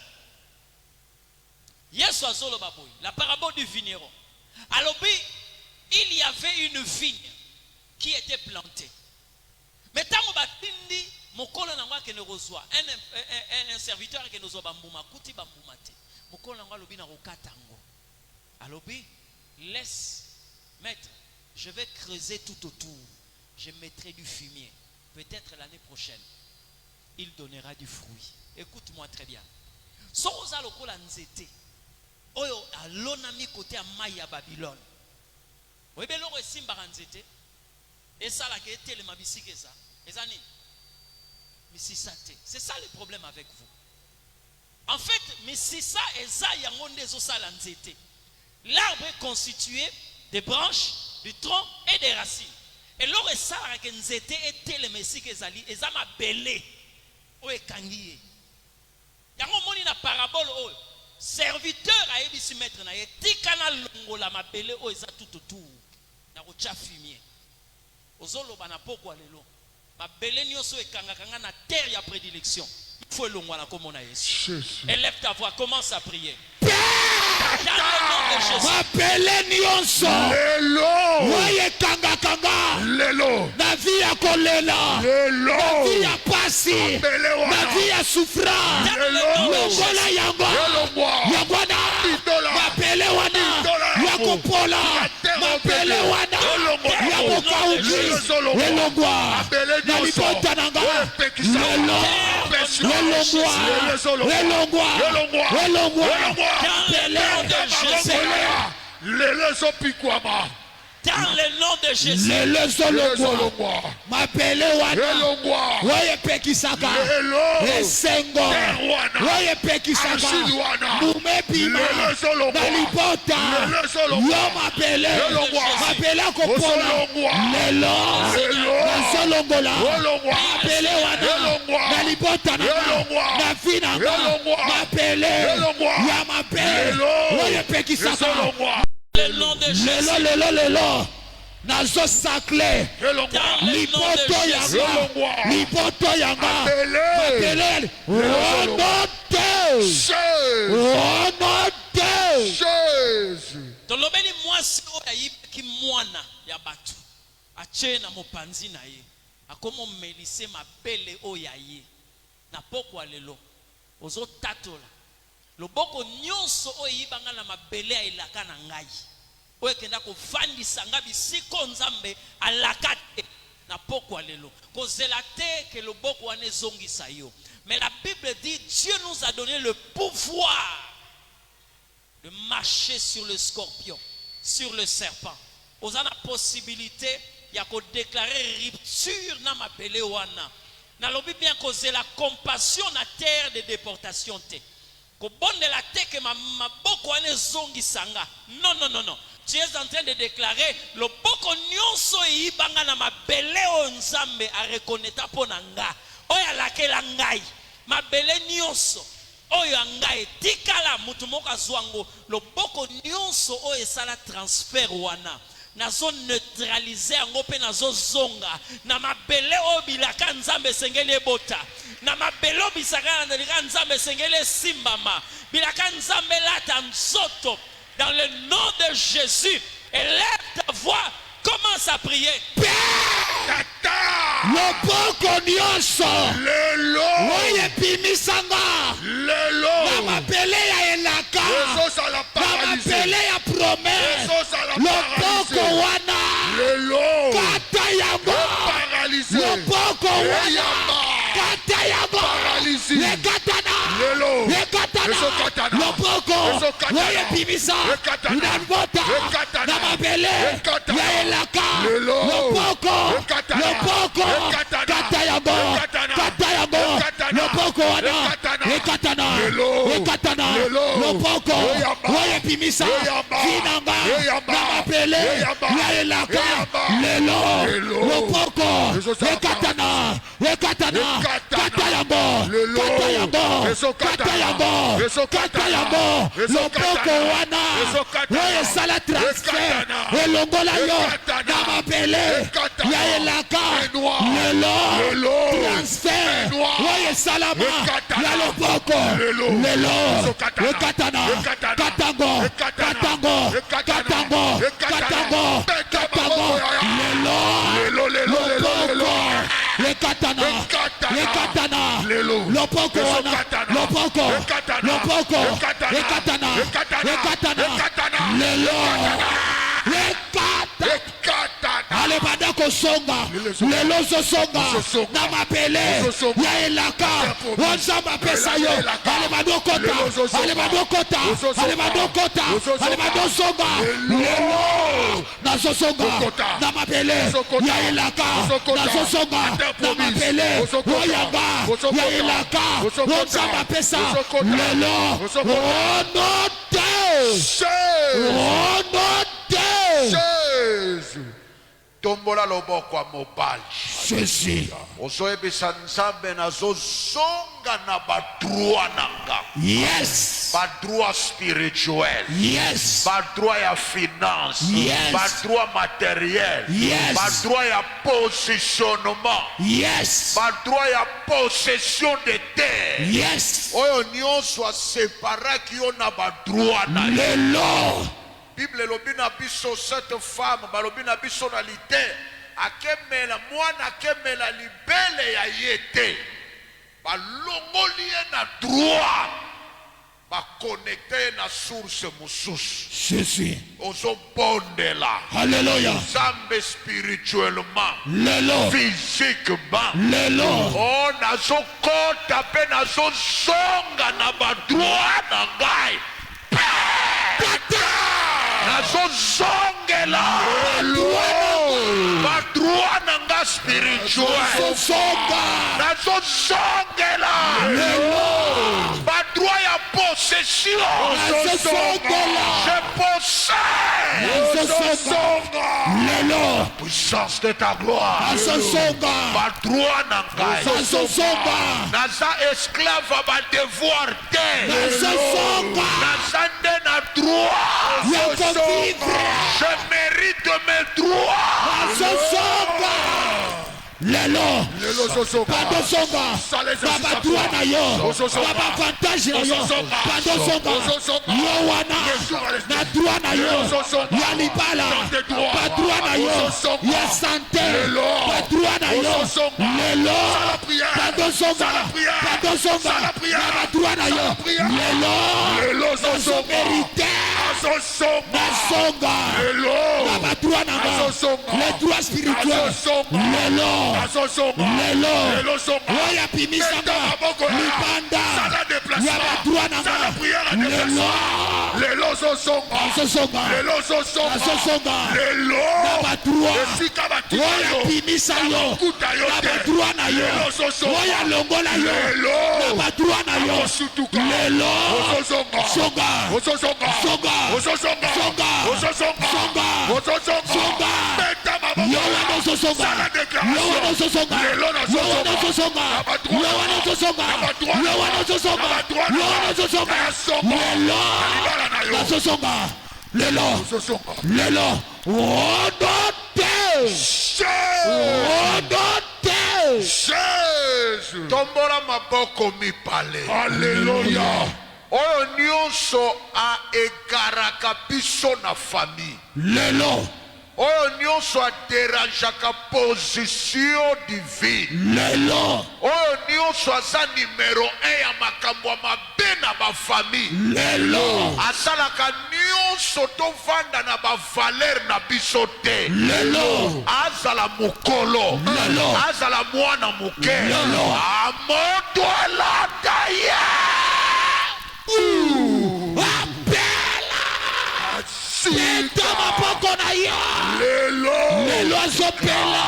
la parabole du vigneron, alors il y avait une vigne qui était plantée. Mais tant que nous reçoit un serviteur qui nous a kuti bambumate, alors laisse maître, je vais creuser tout autour, je mettrai du fumier. Peut-être l'année prochaine, il donnera du fruit. Écoute-moi très bien. Soza lokola nzete. Oyo alonami côté à Maya Babylone. Oui, ben l'on resimba nzete. Et ça la kete le mabisike ça. Ezani. Misisate. C'est ça le problème avec vous. En fait, misisa eza yangonde zo sala nzete. L'arbre est constitué des branches, du tronc et des racines. Et l'or ça que nzete était le messie que zali ezama belé o ekangiye. Yango moni na parabole o serviteur a ebisi maître na ye tikana longola mabele o eza tout autour na ko cha fumier. Ozoloba na pokwa lelo. Mabele nyonso ekangakanga na terre ya prédilection. Il faut longola comme on a Yesu. Élève ta voix, commence à prier. mapele nyonso oyo kanga lelo na vie ya kolela na vie ya pasi na vie ya souffrance lokola yango wana mapele wana ya kopola mapele wana ya kokauki elongwa na libota nanga elongwa dans le nom de Jésus. Lelezolongwa mapele wana oyo epekisaka esengo oyo epekisaka mumebima na libota yo mapele akopola lelo nazolongola mapele wana na libota na vi nanga mapele ya mapele oyo epekisaka lelo nazosakle lipoto yanga mapele tolobeli mwasi oyo ayibaki mwana ya bato ache na mopanzi na ye akomo melise mapele oyo aye na pokwa lelo ozotatola loboko nyonso oyo yibanga na mabele ya elaka na ngai oyo kenda kovandisa nga bisiko nzambe alaka te na pokwa lelo kozela te ke loboko wana ezongisa yo. Mais la Bible dit Dieu nous a donné le pouvoir de marcher sur le scorpion, sur le serpent. Vous avez la possibilité ya ko déclarer rupture na mapele wana na lobi bien causer la compassion na terre de déportation te ko bonne la te que maboko ane zongi sanga non tu es en train de déclarer le boko nyonso yibanga na mabele o nzambe a reconnaître pona nga oya lakela ngai mabele nyonso oyo ngai tikala mutu moko azwango le boko nyonso oyo sala transfert wana nazo neutraliser yango pe nazo zonga na mabele o bilaka nzambe sengeli ebota na mabele o bisaka na bilaka nzambe sengeli simbama bilaka nzambe lata nzoto dans le nom de Jésus. Élève ta voix, commence à prier. Loboko nyonso lelo oye pimisanga lelo na mapele ya elaka na mapele ya promesse loboko wana lelo kata yango loboko wana kata yango ekatana loboko oye pimisa inanbota na mapele ya elaka loboko kata yango loboko wana ekatana loboko oye pimisa vinanga na mapele ya elaka lelo loboko ekatana kata yango loboko wana oye sala transfert elongola yo na mapele ya elaka lelo transfert oye salama ya loboko lelo ekatana katango lelo loboko ekatana loboko wana loboko ekatana lelo ale bada kosonga lelo zosonga na mapele ya elaka onzamba pesa yo ale badokota lelo nazosonga na mapele ya elaka nazosonga na mapele oyanga ya elaka onzamba pesa lelo onote Jésus tombola loboko a mobali Jésus. ozoyebisa nzambe nazozonga na badroit nanga, Yes. badroit spirituel, Yes. badroit ya finance, Yes. badroit materiel, Yes. badroit ya positionnement, Yes. badroit ya possession de terre. Yes. Oyo nyonso aseparaki yo na badroit na yo. Lelo. Bible elobi na biso cette femme balobi na biso na lite akemela mwana akemela libele ya ye te, balongoli ye na droit, baconnecte ye na source mosusu. Jésus. Ozobondela Alléluia. nzambe spirituellement, Lelo. physiquement. Lelo. Oh, nazokota mpe nazozonga na badroit na ngai, nazozongela badroit na nga spirituel, nazozongela badroit ya possession, je possède Lelo. puissance de ta gloire, badroit na ngai, naza esclave ya badevoir te, naza nde na droit, je mérite mes droits. Lelo. Padosonga. Baba tuana yo. Baba vantage na yo. Padosonga. Yo wana. Na tuana yo. Ya libala. Patruana yo. Ya sante. Patruana yo. Lelo. Padosonga. Padosonga. Baba tuana yo. Lelo. Nazo mérité. Nasonga. Baba tuana yo. Les droits spirituels. Lelo. Lelo. Oya pimisanga. Libanda. Yabatruana. Lelo. Asosonga. Asosonga. Nabatrua. Oya pimisa yo. Nabatruana yo. Oya longola yo. Nabatruana yo. Lelo. Songa. Songa. Songa. Yo wana sosonga. Yo wana sosonga. Yo wana sosonga. Yo wana sosonga. Yo wana sosonga. Yo wana sosonga. Lelo. Nasosonga. Lelo. Lelo. Odote. Odote. Tombola maboko mipale. Alléluia. Oyo nyonso aegaraka biso na famille. Lelo. Oyo nyonso aderangeaka position divine. Lelo. Oyo nyonso aza numéro 1 ya makambo ya mabe na bafamille. Lelo. asalaka nyonso tovanda na bavaler na biso te. Lelo. azala mokolo. Lelo. azala mwana moke. Lelo. amoto alata ye. Apela. Peta mapoko na yo. Lelo azopela.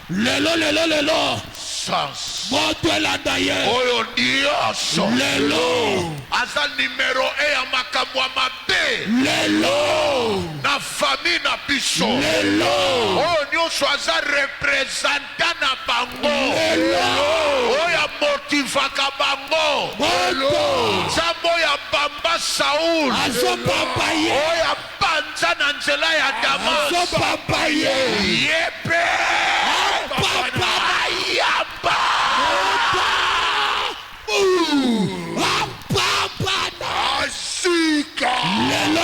Lelo. Sans. Moto elanda ye. Oyo nyonso. Lelo. aza numéro 1 ya makambo ya mabe. Lelo. na famille na biso. Lelo. oyo nyonso aza representant na bango. Lelo. oyo amotivaka bango. Moto. nzambe oyo abamba Saul. Azopapa ye. oyo apanza na nzela ya Damas. Azopapa ye. ye pe Papa. ayamba.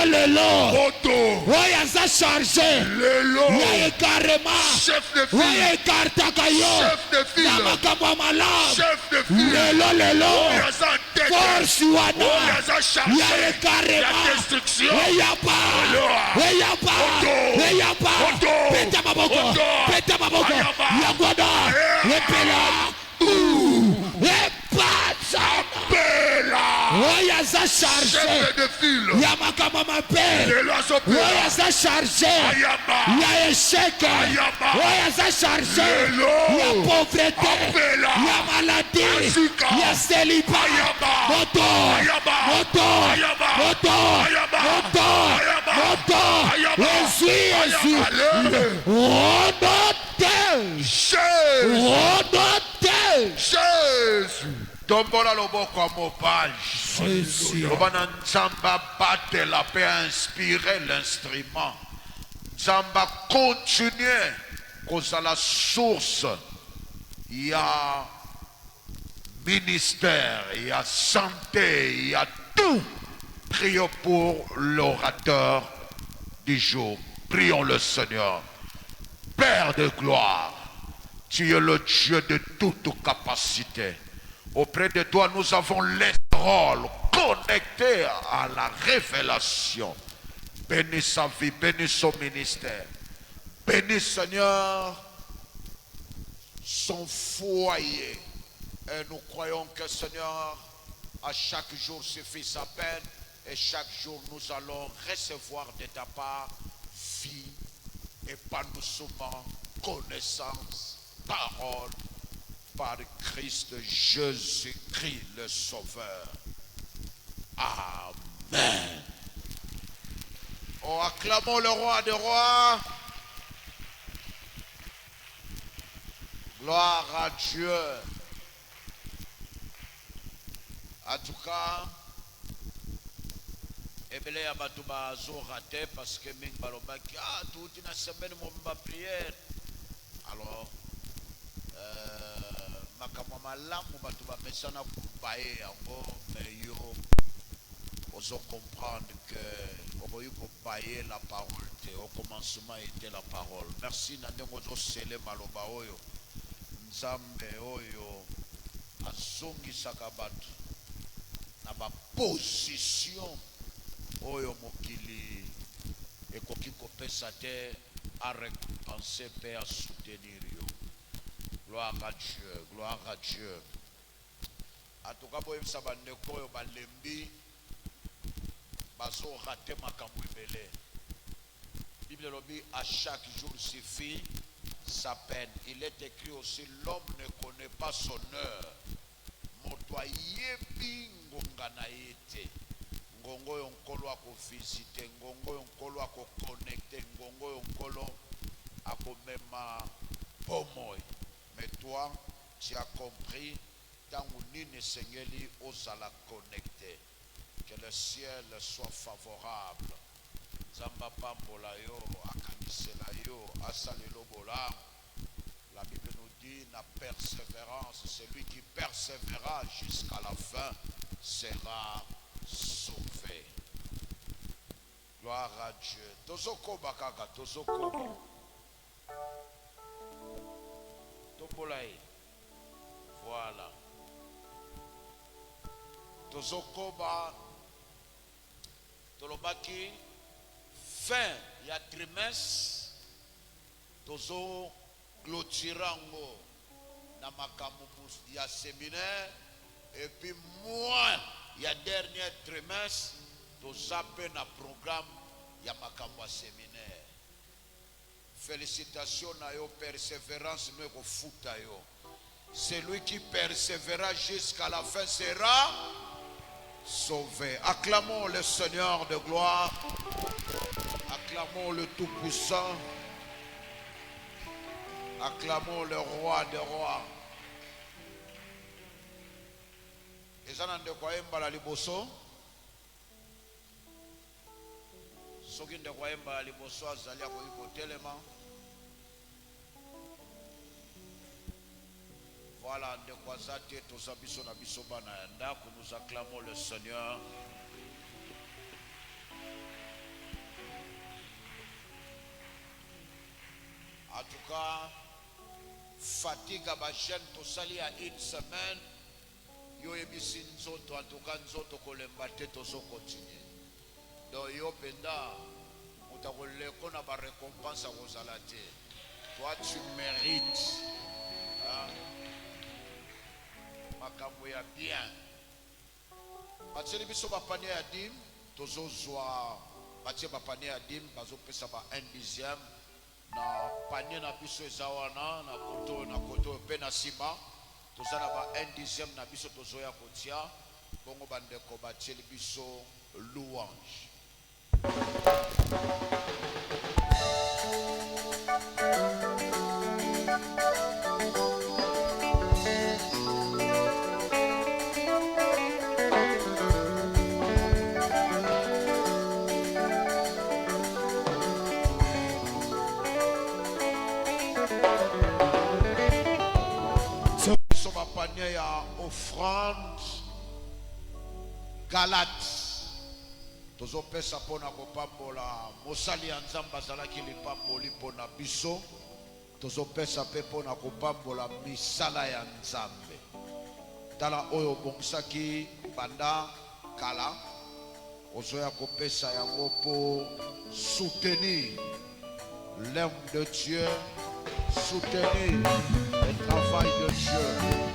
Lelo. Oto. Oyo aza chargé. Lelo. Yaye carrément. Chef de Oyo file. ekartaka yo. Chef de Na file. makambo ya malamu. Chef de file. Lelo. oyo aza tete. Force wana. oyo aza chargé Yaye ya carrément. destruction. Eyapa. Oto. Peta maboko. Oto. Peta maboko. Ayaba. Yagoda. Yeah. Epela. Epatsa. Bela. Oyo aza chargé. Chef de file. Ya makambo mabe. Lelo azopela. Oyo aza chargé. Ayaba. Ya échec. Ayaba. Oyo aza chargé. Lelo. Ya pauvreté. Apela. Ya maladie. Azika. Ya célibat. Ayaba. Moto. Ayaba. Moto. Ayaba. Moto. Ayaba. Moto. Ayaba. Moto. Ayaba. Jésus. Allez. Odote. Jésus. Au nom de Jésus. Tombola loboko à mobile. Jésus. Lobana nzamba batte la paix, inspirer l'instrument. Nzamba continuer cause à la source. Il y a ministère, il y a santé, il y a tout. Prions pour l'orateur du jour. Prions le Seigneur. Père de gloire, tu es le Dieu de toute capacité. Auprès de toi, nous avons les paroles connectées à la révélation. Bénis sa vie, bénis son ministère. Bénis, Seigneur, son foyer. Et nous croyons que, Seigneur, à chaque jour suffit sa peine. Et chaque jour, nous allons recevoir de ta part vie, épanouissement, connaissance, parole, par Christ Jésus-Christ le Sauveur. Amen. Oh, acclamons le roi des rois. Gloire à Dieu. En tout cas, ebele ya bato bazo raté parce que ming balobaki toute une semaine mon prière. Alors makamwa malamu bato bapesana kubaye yango mais yo ozo comprendre que oboyi kobaye la parole te au commencement était la parole. Merci na ndenge ozo sele maloba oyo nzambe oyo azongisaka bato na ba position oyo mokili ekoki kopesa te à récompenser pe à soutenir yo. Gloire à Dieu, gloire à Dieu. En tout cas, boyebisa bandeko oyo balembi bazo raté makambo ebele. Bible lobi à chaque jour suffit sa peine. Il est écrit aussi l'homme ne connaît pas son heure. Moto ayebi ngonga na yete. Ngongo yo nkolo ako visiter, ngongo yo nkolo ako connecter, ngongo yo nkolo ako mema pomoy. Mais toi, tu as compris, tant ou nini sengeli osala connecter. Que le ciel soit favorable. Zamba pambola yo, akanisela yo, asalelo bola. La Bible nous dit, la persévérance, celui qui persévérera jusqu'à la fin sera sauvé. Gloire à Dieu. Tozoko bakaka, tozoko. Topolaï. Voilà. Tozoko ba. Tolobaki. Fin, il y a trimestre. Tozo clôturango. Na makambo il y a séminaire. Et puis moi. Il y a dernier trimestre, nous avons un programme, il y a un séminaire. Félicitations à yo, persévérance, nous avons foot à yo. Celui qui persévérera jusqu'à la fin sera sauvé. Acclamons le Seigneur de gloire. Acclamons le Tout-Puissant. Acclamons le Roi des rois. Ezana ndeko yemba la liboso soki ndeko yemba la liboso azali akoki telema. Voilà ndeko azate toza biso na biso bana ya ndako. Nous acclamons le Seigneur. En tout cas, fatigue à ma chaîne tosali à une semaine. Yo ebisi nzoto, en tout cas nzoto kolemba te tozo continuer. Donc yo penda utakoleko na ba récompense kozala te. Toi tu mérites. Makambo ya bien. Batseli biso ba panier ya dim tozo zwa batie ba panier ya dim bazo pesa ba 1/10 na panier na biso ezawana na koto pe na sima. Tozana ba 1/10 na biso tozoya kotia bongo bandeko batieli biso louange. panier ya offrande Galate tozopesa pona kopambola mosali ya nzambe azalaki lipamboli pona biso tozopesa pe pona kopambola misala ya nzambe tala oyo bongisaki banda kala ozoya kopesa yango po soutenir l'homme de Dieu, soutenir le travail de Dieu.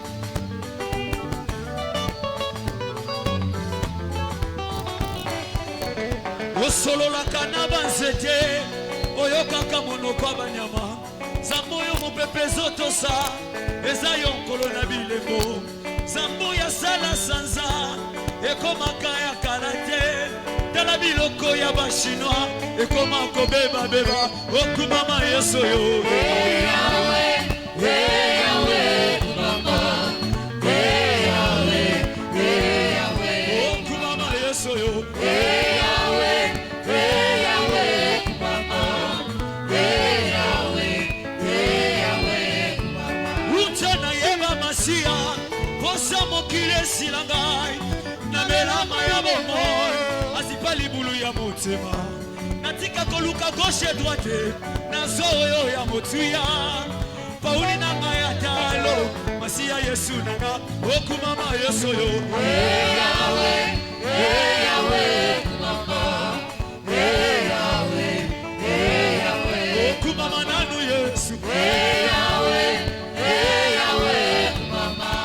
Osololaka na banzete oyokaka monoko banyama zambo yo mopepe zotosa eza yo nkolo na bilembo zambo ya sala sanza ekomaka ya karate tala biloko ya bachinois ekoma kobeba okumama yeso yo Yahweh mama Yahweh okumama yeso yo mokile silangai na melama ya bomoi asipa libulu ya motema natika koluka gauche droite na zoyo ya motuya pauli na ngai ya talo masiya yesu nanga okumama yesu yo Yahweh mama Yahweh okumama nanu yesu Yahweh mama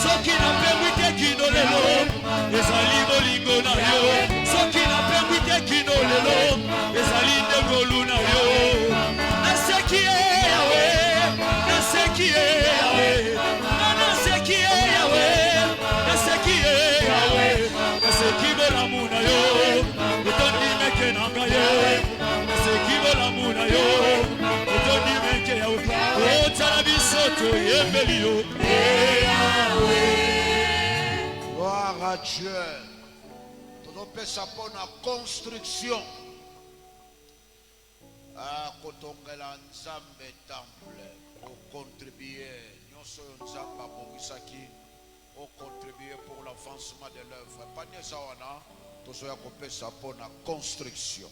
soki na permite kino lelo ezali bolingo na yo soki na permite kino lelo ezali ndengolu na yo naseki yawe naseki yawe naseki yawe naseki yawe naseki bolamu na yo utondi meke na ngaye naseki bolamu na yo utondi meke ya otala bisoto yembeli yo Gloire à Dieu. Tozopesa pona construction. Kotongela nzambe temple. Pour contribuer. Nyonso nzamba bongisaki. Pour contribuer pour l'avancement de l'œuvre. Panye sawana. Tozoya kopesa pona construction.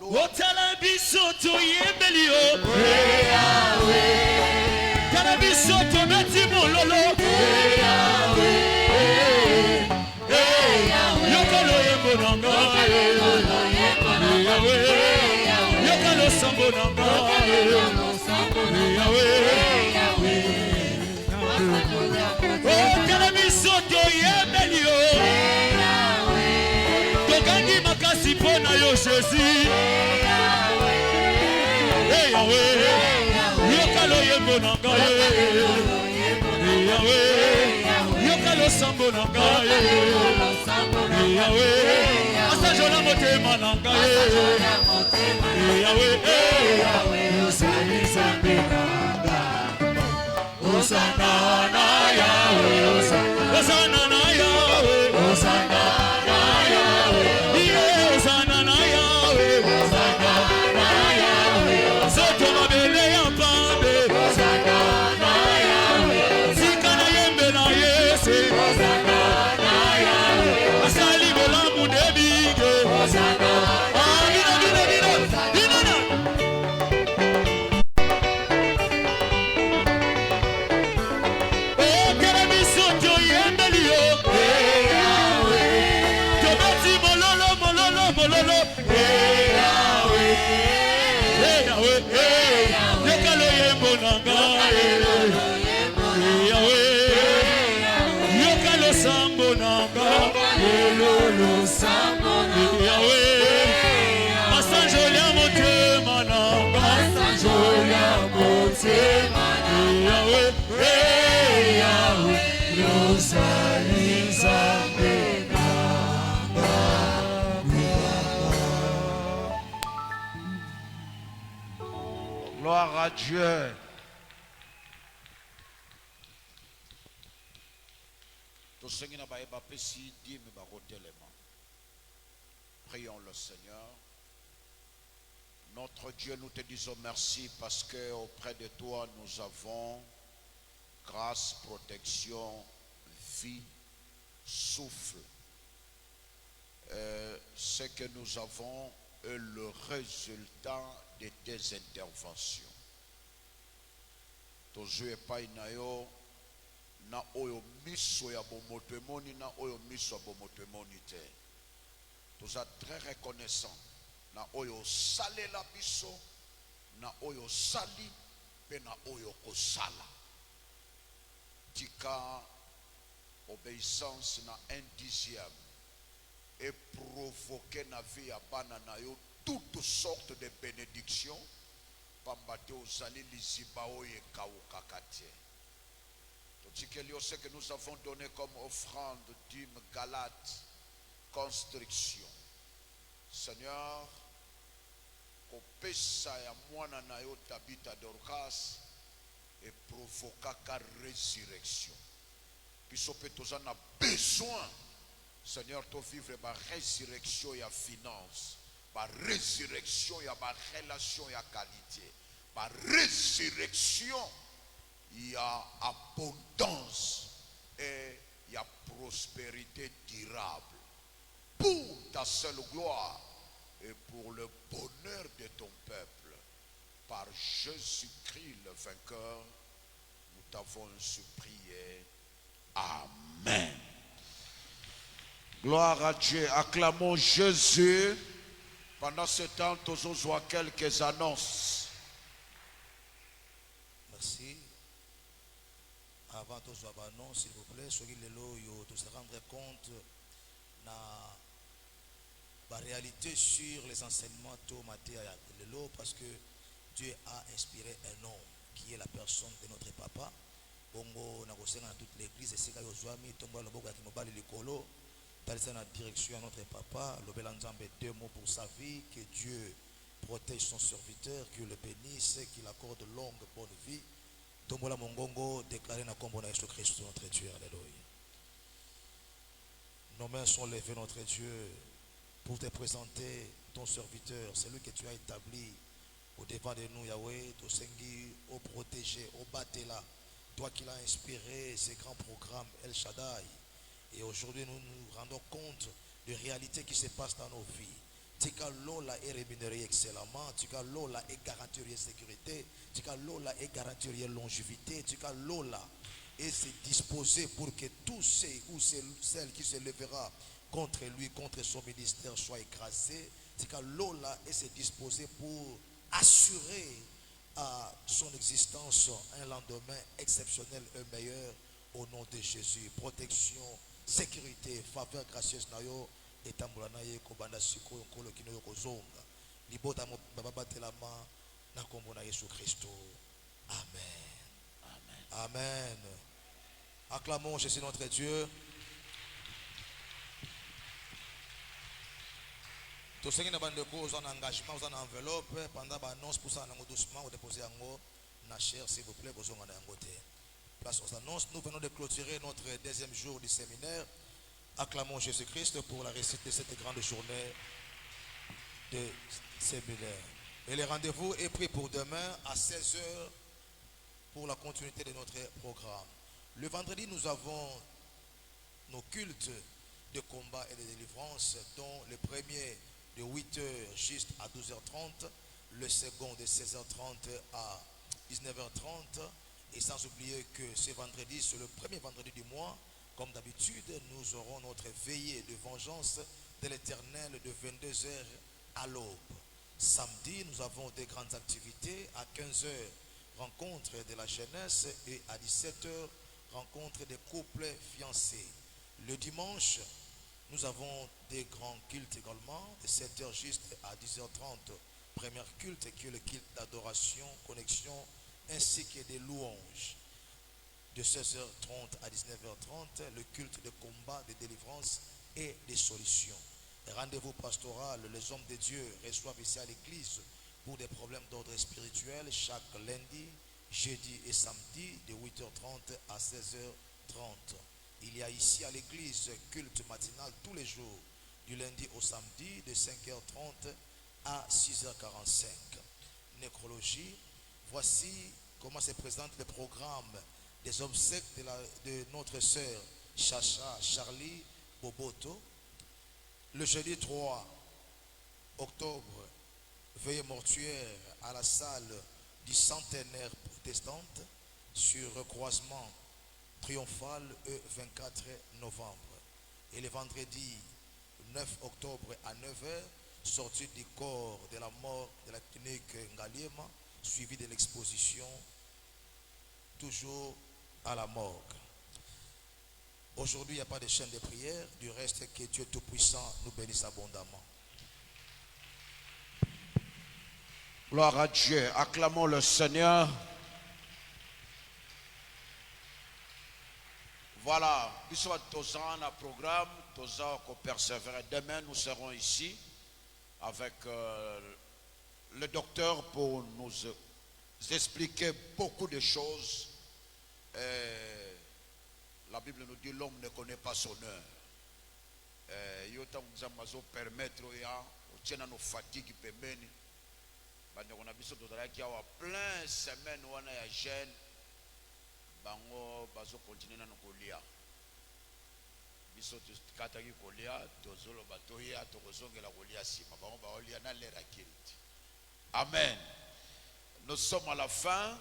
Otala bisoto yembeli yo Tala bisoto beti mololo Yokalo yembo nanga Yokalo sambo nanga Otala bisoto yembeli yo Tokangi makasi pona yo Jésus Yahweh Yokalo yembo nanga Yahweh Yokalo sambo nanga Yahweh Asajola motema nanga Yahweh Osani sambe nanga Osana na Yahweh Osana na Yahweh Osana na Yahweh Osana na Yahweh Osana na Yahweh Soto mabele ya pambe Osana na Yahweh Sika na yembe na Yesu Osana na Yahweh Asali bola mudebige Osana Yokalo sambo losambo nanga lelo losambo Yahweh basanjolia motema nanga basanjolia motema nanga Yahweh Yahweh losali nzambe nanga. Gloire à Dieu. Prions le Seigneur. Notre Dieu, nous te disons merci parce que auprès de toi nous avons grâce, protection, vie, souffle. Ce que nous avons est le résultat de tes interventions. Tozue pa inayo na oyo miso ya bomoto emoni na oyo miso ya bomoto emoni te. Toza très reconnaissant na oyo salela biso na oyo sali pe na oyo kosala. Tika obéissance na 1/10 et provoquer na vie ya bana na yo toutes sortes de bénédictions. Pambate ozali liziba oye kaukakatie. Totikelio ce que nous avons donné comme offrande, dîme, galate, construction. Seigneur, kopesa ya mwana na yo Tabita Dorcas et provoquaka résurrection. Biso pe toza na besoin, Seigneur, to vivre ba résurrection ya finance, ba résurrection ya ba relation ya qualité, ba résurrection ya abondance et ya prospérité durable. Pour ta seule gloire et pour le bonheur de ton peuple, par Jésus-Christ le vainqueur, nous t'avons ainsi prié. Amen. Gloire à Dieu. Acclamons Jésus. Pendant ce temps, tous voient quelques annonces. Merci. Avant tous les annonces, s'il vous plaît, soyez les loyaux, tous se rendre compte de la réalité sur les enseignements de l'eau, parce que Dieu a inspiré un homme qui est la personne de notre papa. Bongo na kosenga na toute l'église et c'est quand Yosuami tomba le boka qui mobile le colo dans la direction à notre papa Lobela Nzambe 2 mots pour sa vie, que Dieu protège son serviteur, qu'il le bénisse, qu'il accorde longue bonne vie. Tombola mongongo déclaré na kombo na Jésus Christ notre Dieu. Alléluia. Nos mains sont levées notre Dieu pour te présenter ton serviteur, celui que tu as établi au devant de nous Yahweh, au sengi, au protégé, au batela. Toi qui l'as inspiré ces grands programmes El Shaddai. Et aujourd'hui nous nous rendons compte de réalités qui se passent dans nos vies. Tika lola est rémunéré excellemment, tika lola est garantie de sécurité, tika lola est garantie de longévité, tika lola est se disposer pour que tous ceux ou celles qui se lèvera contre lui, contre son ministère soient écrasés. Tika lola est se disposer pour assurer à son existence un lendemain exceptionnel et meilleur au nom de Jésus. Protection, sécurité, faveur gracieuse nayo etambulanaye kobanda siko nkolo kino yokozonga libota babatelama na kombo na Yesu Kristo. Amen. Amen. Amen. Acclamons Jésus notre Dieu. Tout ce qui n'a pas de cause en engagement, en enveloppe, pendant l'annonce pour ça, on a doucement déposé en haut, na chair, s'il vous plaît, vous en avez en côté. Place aux annonces, nous venons de clôturer notre deuxième jour du séminaire. Acclamons Jésus-Christ pour la réussite de cette grande journée de séminaire. Et le rendez-vous est pris pour demain à 16h pour la continuité de notre programme. Le vendredi, nous avons nos cultes de combat et de délivrance, dont le premier de 8h juste à 12h30, le second de 16h30 à 19h30, et sans oublier que ce vendredi, c'est le premier vendredi du mois, comme d'habitude, nous aurons notre veillée de vengeance de l'Éternel de 22h à l'aube. Samedi, nous avons des grandes activités. À 15h, rencontre de la jeunesse, et à 17h, rencontre des couples fiancés. Le dimanche, nous avons des grands cultes également, de 7h juste à 10h30. Premier culte qui est le culte d'adoration, connexion, ainsi que des louanges. De 16h30 à 19h30, le culte de combat, de délivrance et des solutions. Rendez-vous pastoral, les hommes de Dieu reçoivent ici à l'église pour des problèmes d'ordre spirituel chaque lundi, jeudi et samedi de 8h30 à 16h30. Il y a ici à l'église culte matinal tous les jours, du lundi au samedi de 5h30 à 6h45. Nécrologie, voici comment se présente le programme des obsèques de notre sœur Chacha Charlie Boboto. Le jeudi 3 octobre, veillée mortuaire à la salle du centenaire protestante sur recroisement triomphal le 24 novembre. Et le vendredi 9 octobre à 9h, sortie du corps de la mort de la clinique Ngaliema, suivi de l'exposition toujours à la morgue. Aujourd'hui, il n'y a pas de chaîne de prière. Du reste, que Dieu Tout-Puissant nous bénisse abondamment. Gloire à Dieu. Acclamons le Seigneur. Voilà. Bisous Tozan à programme. Tozan qu'on persévère. Demain, nous serons ici avec le docteur pour nous expliquer beaucoup de choses. La Bible nous dit l'homme ne connaît pas son heure. Il nous permettre de nos fatigues pembeni. On a besoin de plein de semaines où on a jeune. Bango bazo continuer na kolia. Biso tukataki kolia, tozolo batoya tokozongela kolia sima. Bango baolia na lera kilti. Amen. Nous sommes à la fin.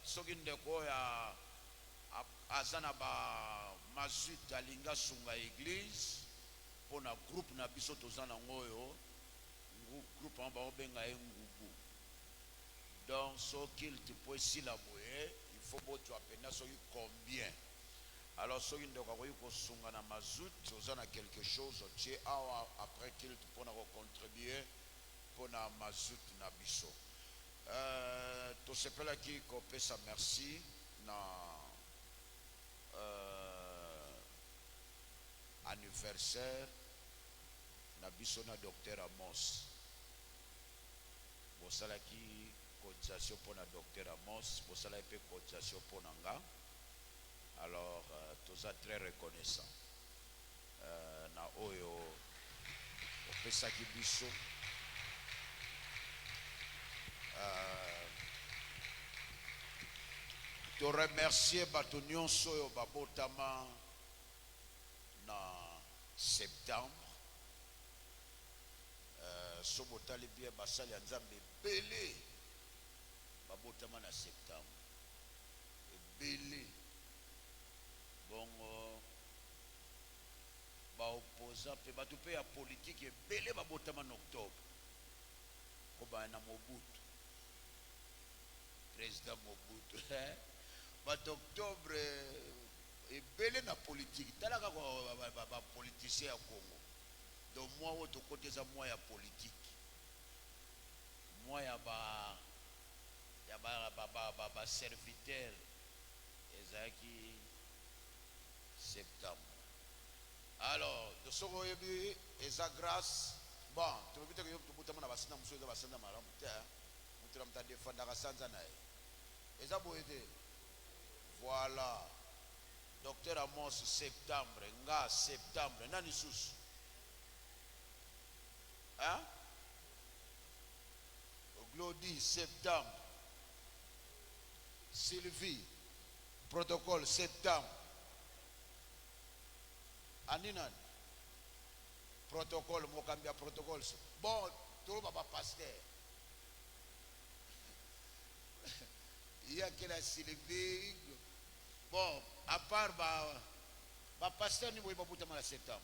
Sogindeko ya azana ba mazut alinga sunga église pour na groupe na biso tozana ngoyo groupe en ba benga ngubu. Donc ce qu'il te peut si la boye, il faut que tu apprennes ce combien. Alors ce qu'il doit ko sunga na mazut, tozana quelque chose, tu es après qu'il te pour contribuer pour na mazut na biso. To sepela ki ko pesa merci na anniversaire na biso na docteur Amos. Bosala ki cotisation pour na docteur Amos, bosala pe cotisation pour nanga. Alors tous très reconnaissant. Na oyo opesa ki biso te remercier Batonion Soyo Babotama na septembre. Sobotali bien basali nzambe belé Babotama na septembre. Belé. Bongo ba opposant pe batu pe ya politique belé Babotama en octobre. Ko ba na Mobutu. Président Mobutu. Bat octobre et belé na politique. Talaka ba politicien à Congo. Donc moi autre côté ça moi ya politique. Moi ya ba serviteur ezaki septembre. Alors de ce qu'on a vu eza grâce bon tu veux dire que tu peux na basina muso eza basina malamu te mutu mta défendre ka sanza nae eza boyede. Voilà. Docteur Amos septembre, nga septembre, nani sous? Hein? Glody septembre. Sylvie, protocole septembre. Aninan, protocole, Mokambia protocole. Bon, tout le monde va pasteur. Il y a que la Sylvie. Bon, à part ba pasteur ni boiba buta mala septembre.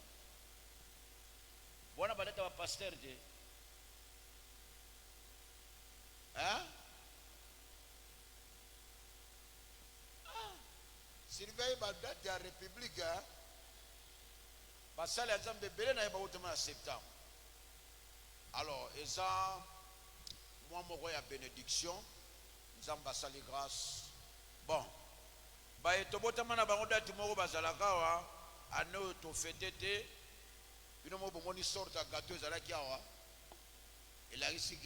Bona baleta ba pasteur de. Hein? surveille la date de la République. Parce que les gens de Belé n'avaient pas autant en septembre. Alors, et ça, moi, je suis bénédiction. Nous avons les grâces. Bon. Bah, et tout le monde a dit que nous avons fêté. Nous avons sorti un gâteau. Et là, ici,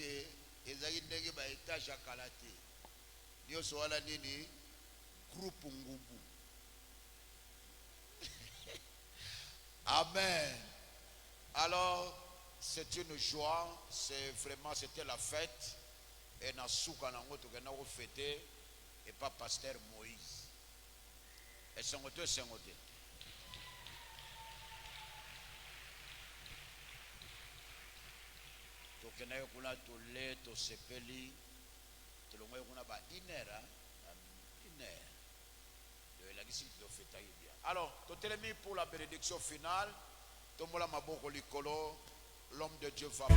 ils ont dit que étage à Kalate. Nous sommes allés groupe Ngubu. Amen. Alors, c'est une joie, c'était la fête. Et nous avons fêté, et pas pasteur Moïse. Et c'est un côté. Donc, nous avons tout lait, tout sepeli, tout le monde a une heure. Alors, tout est mis pour la bénédiction finale. Tout le monde a l'homme de Dieu va.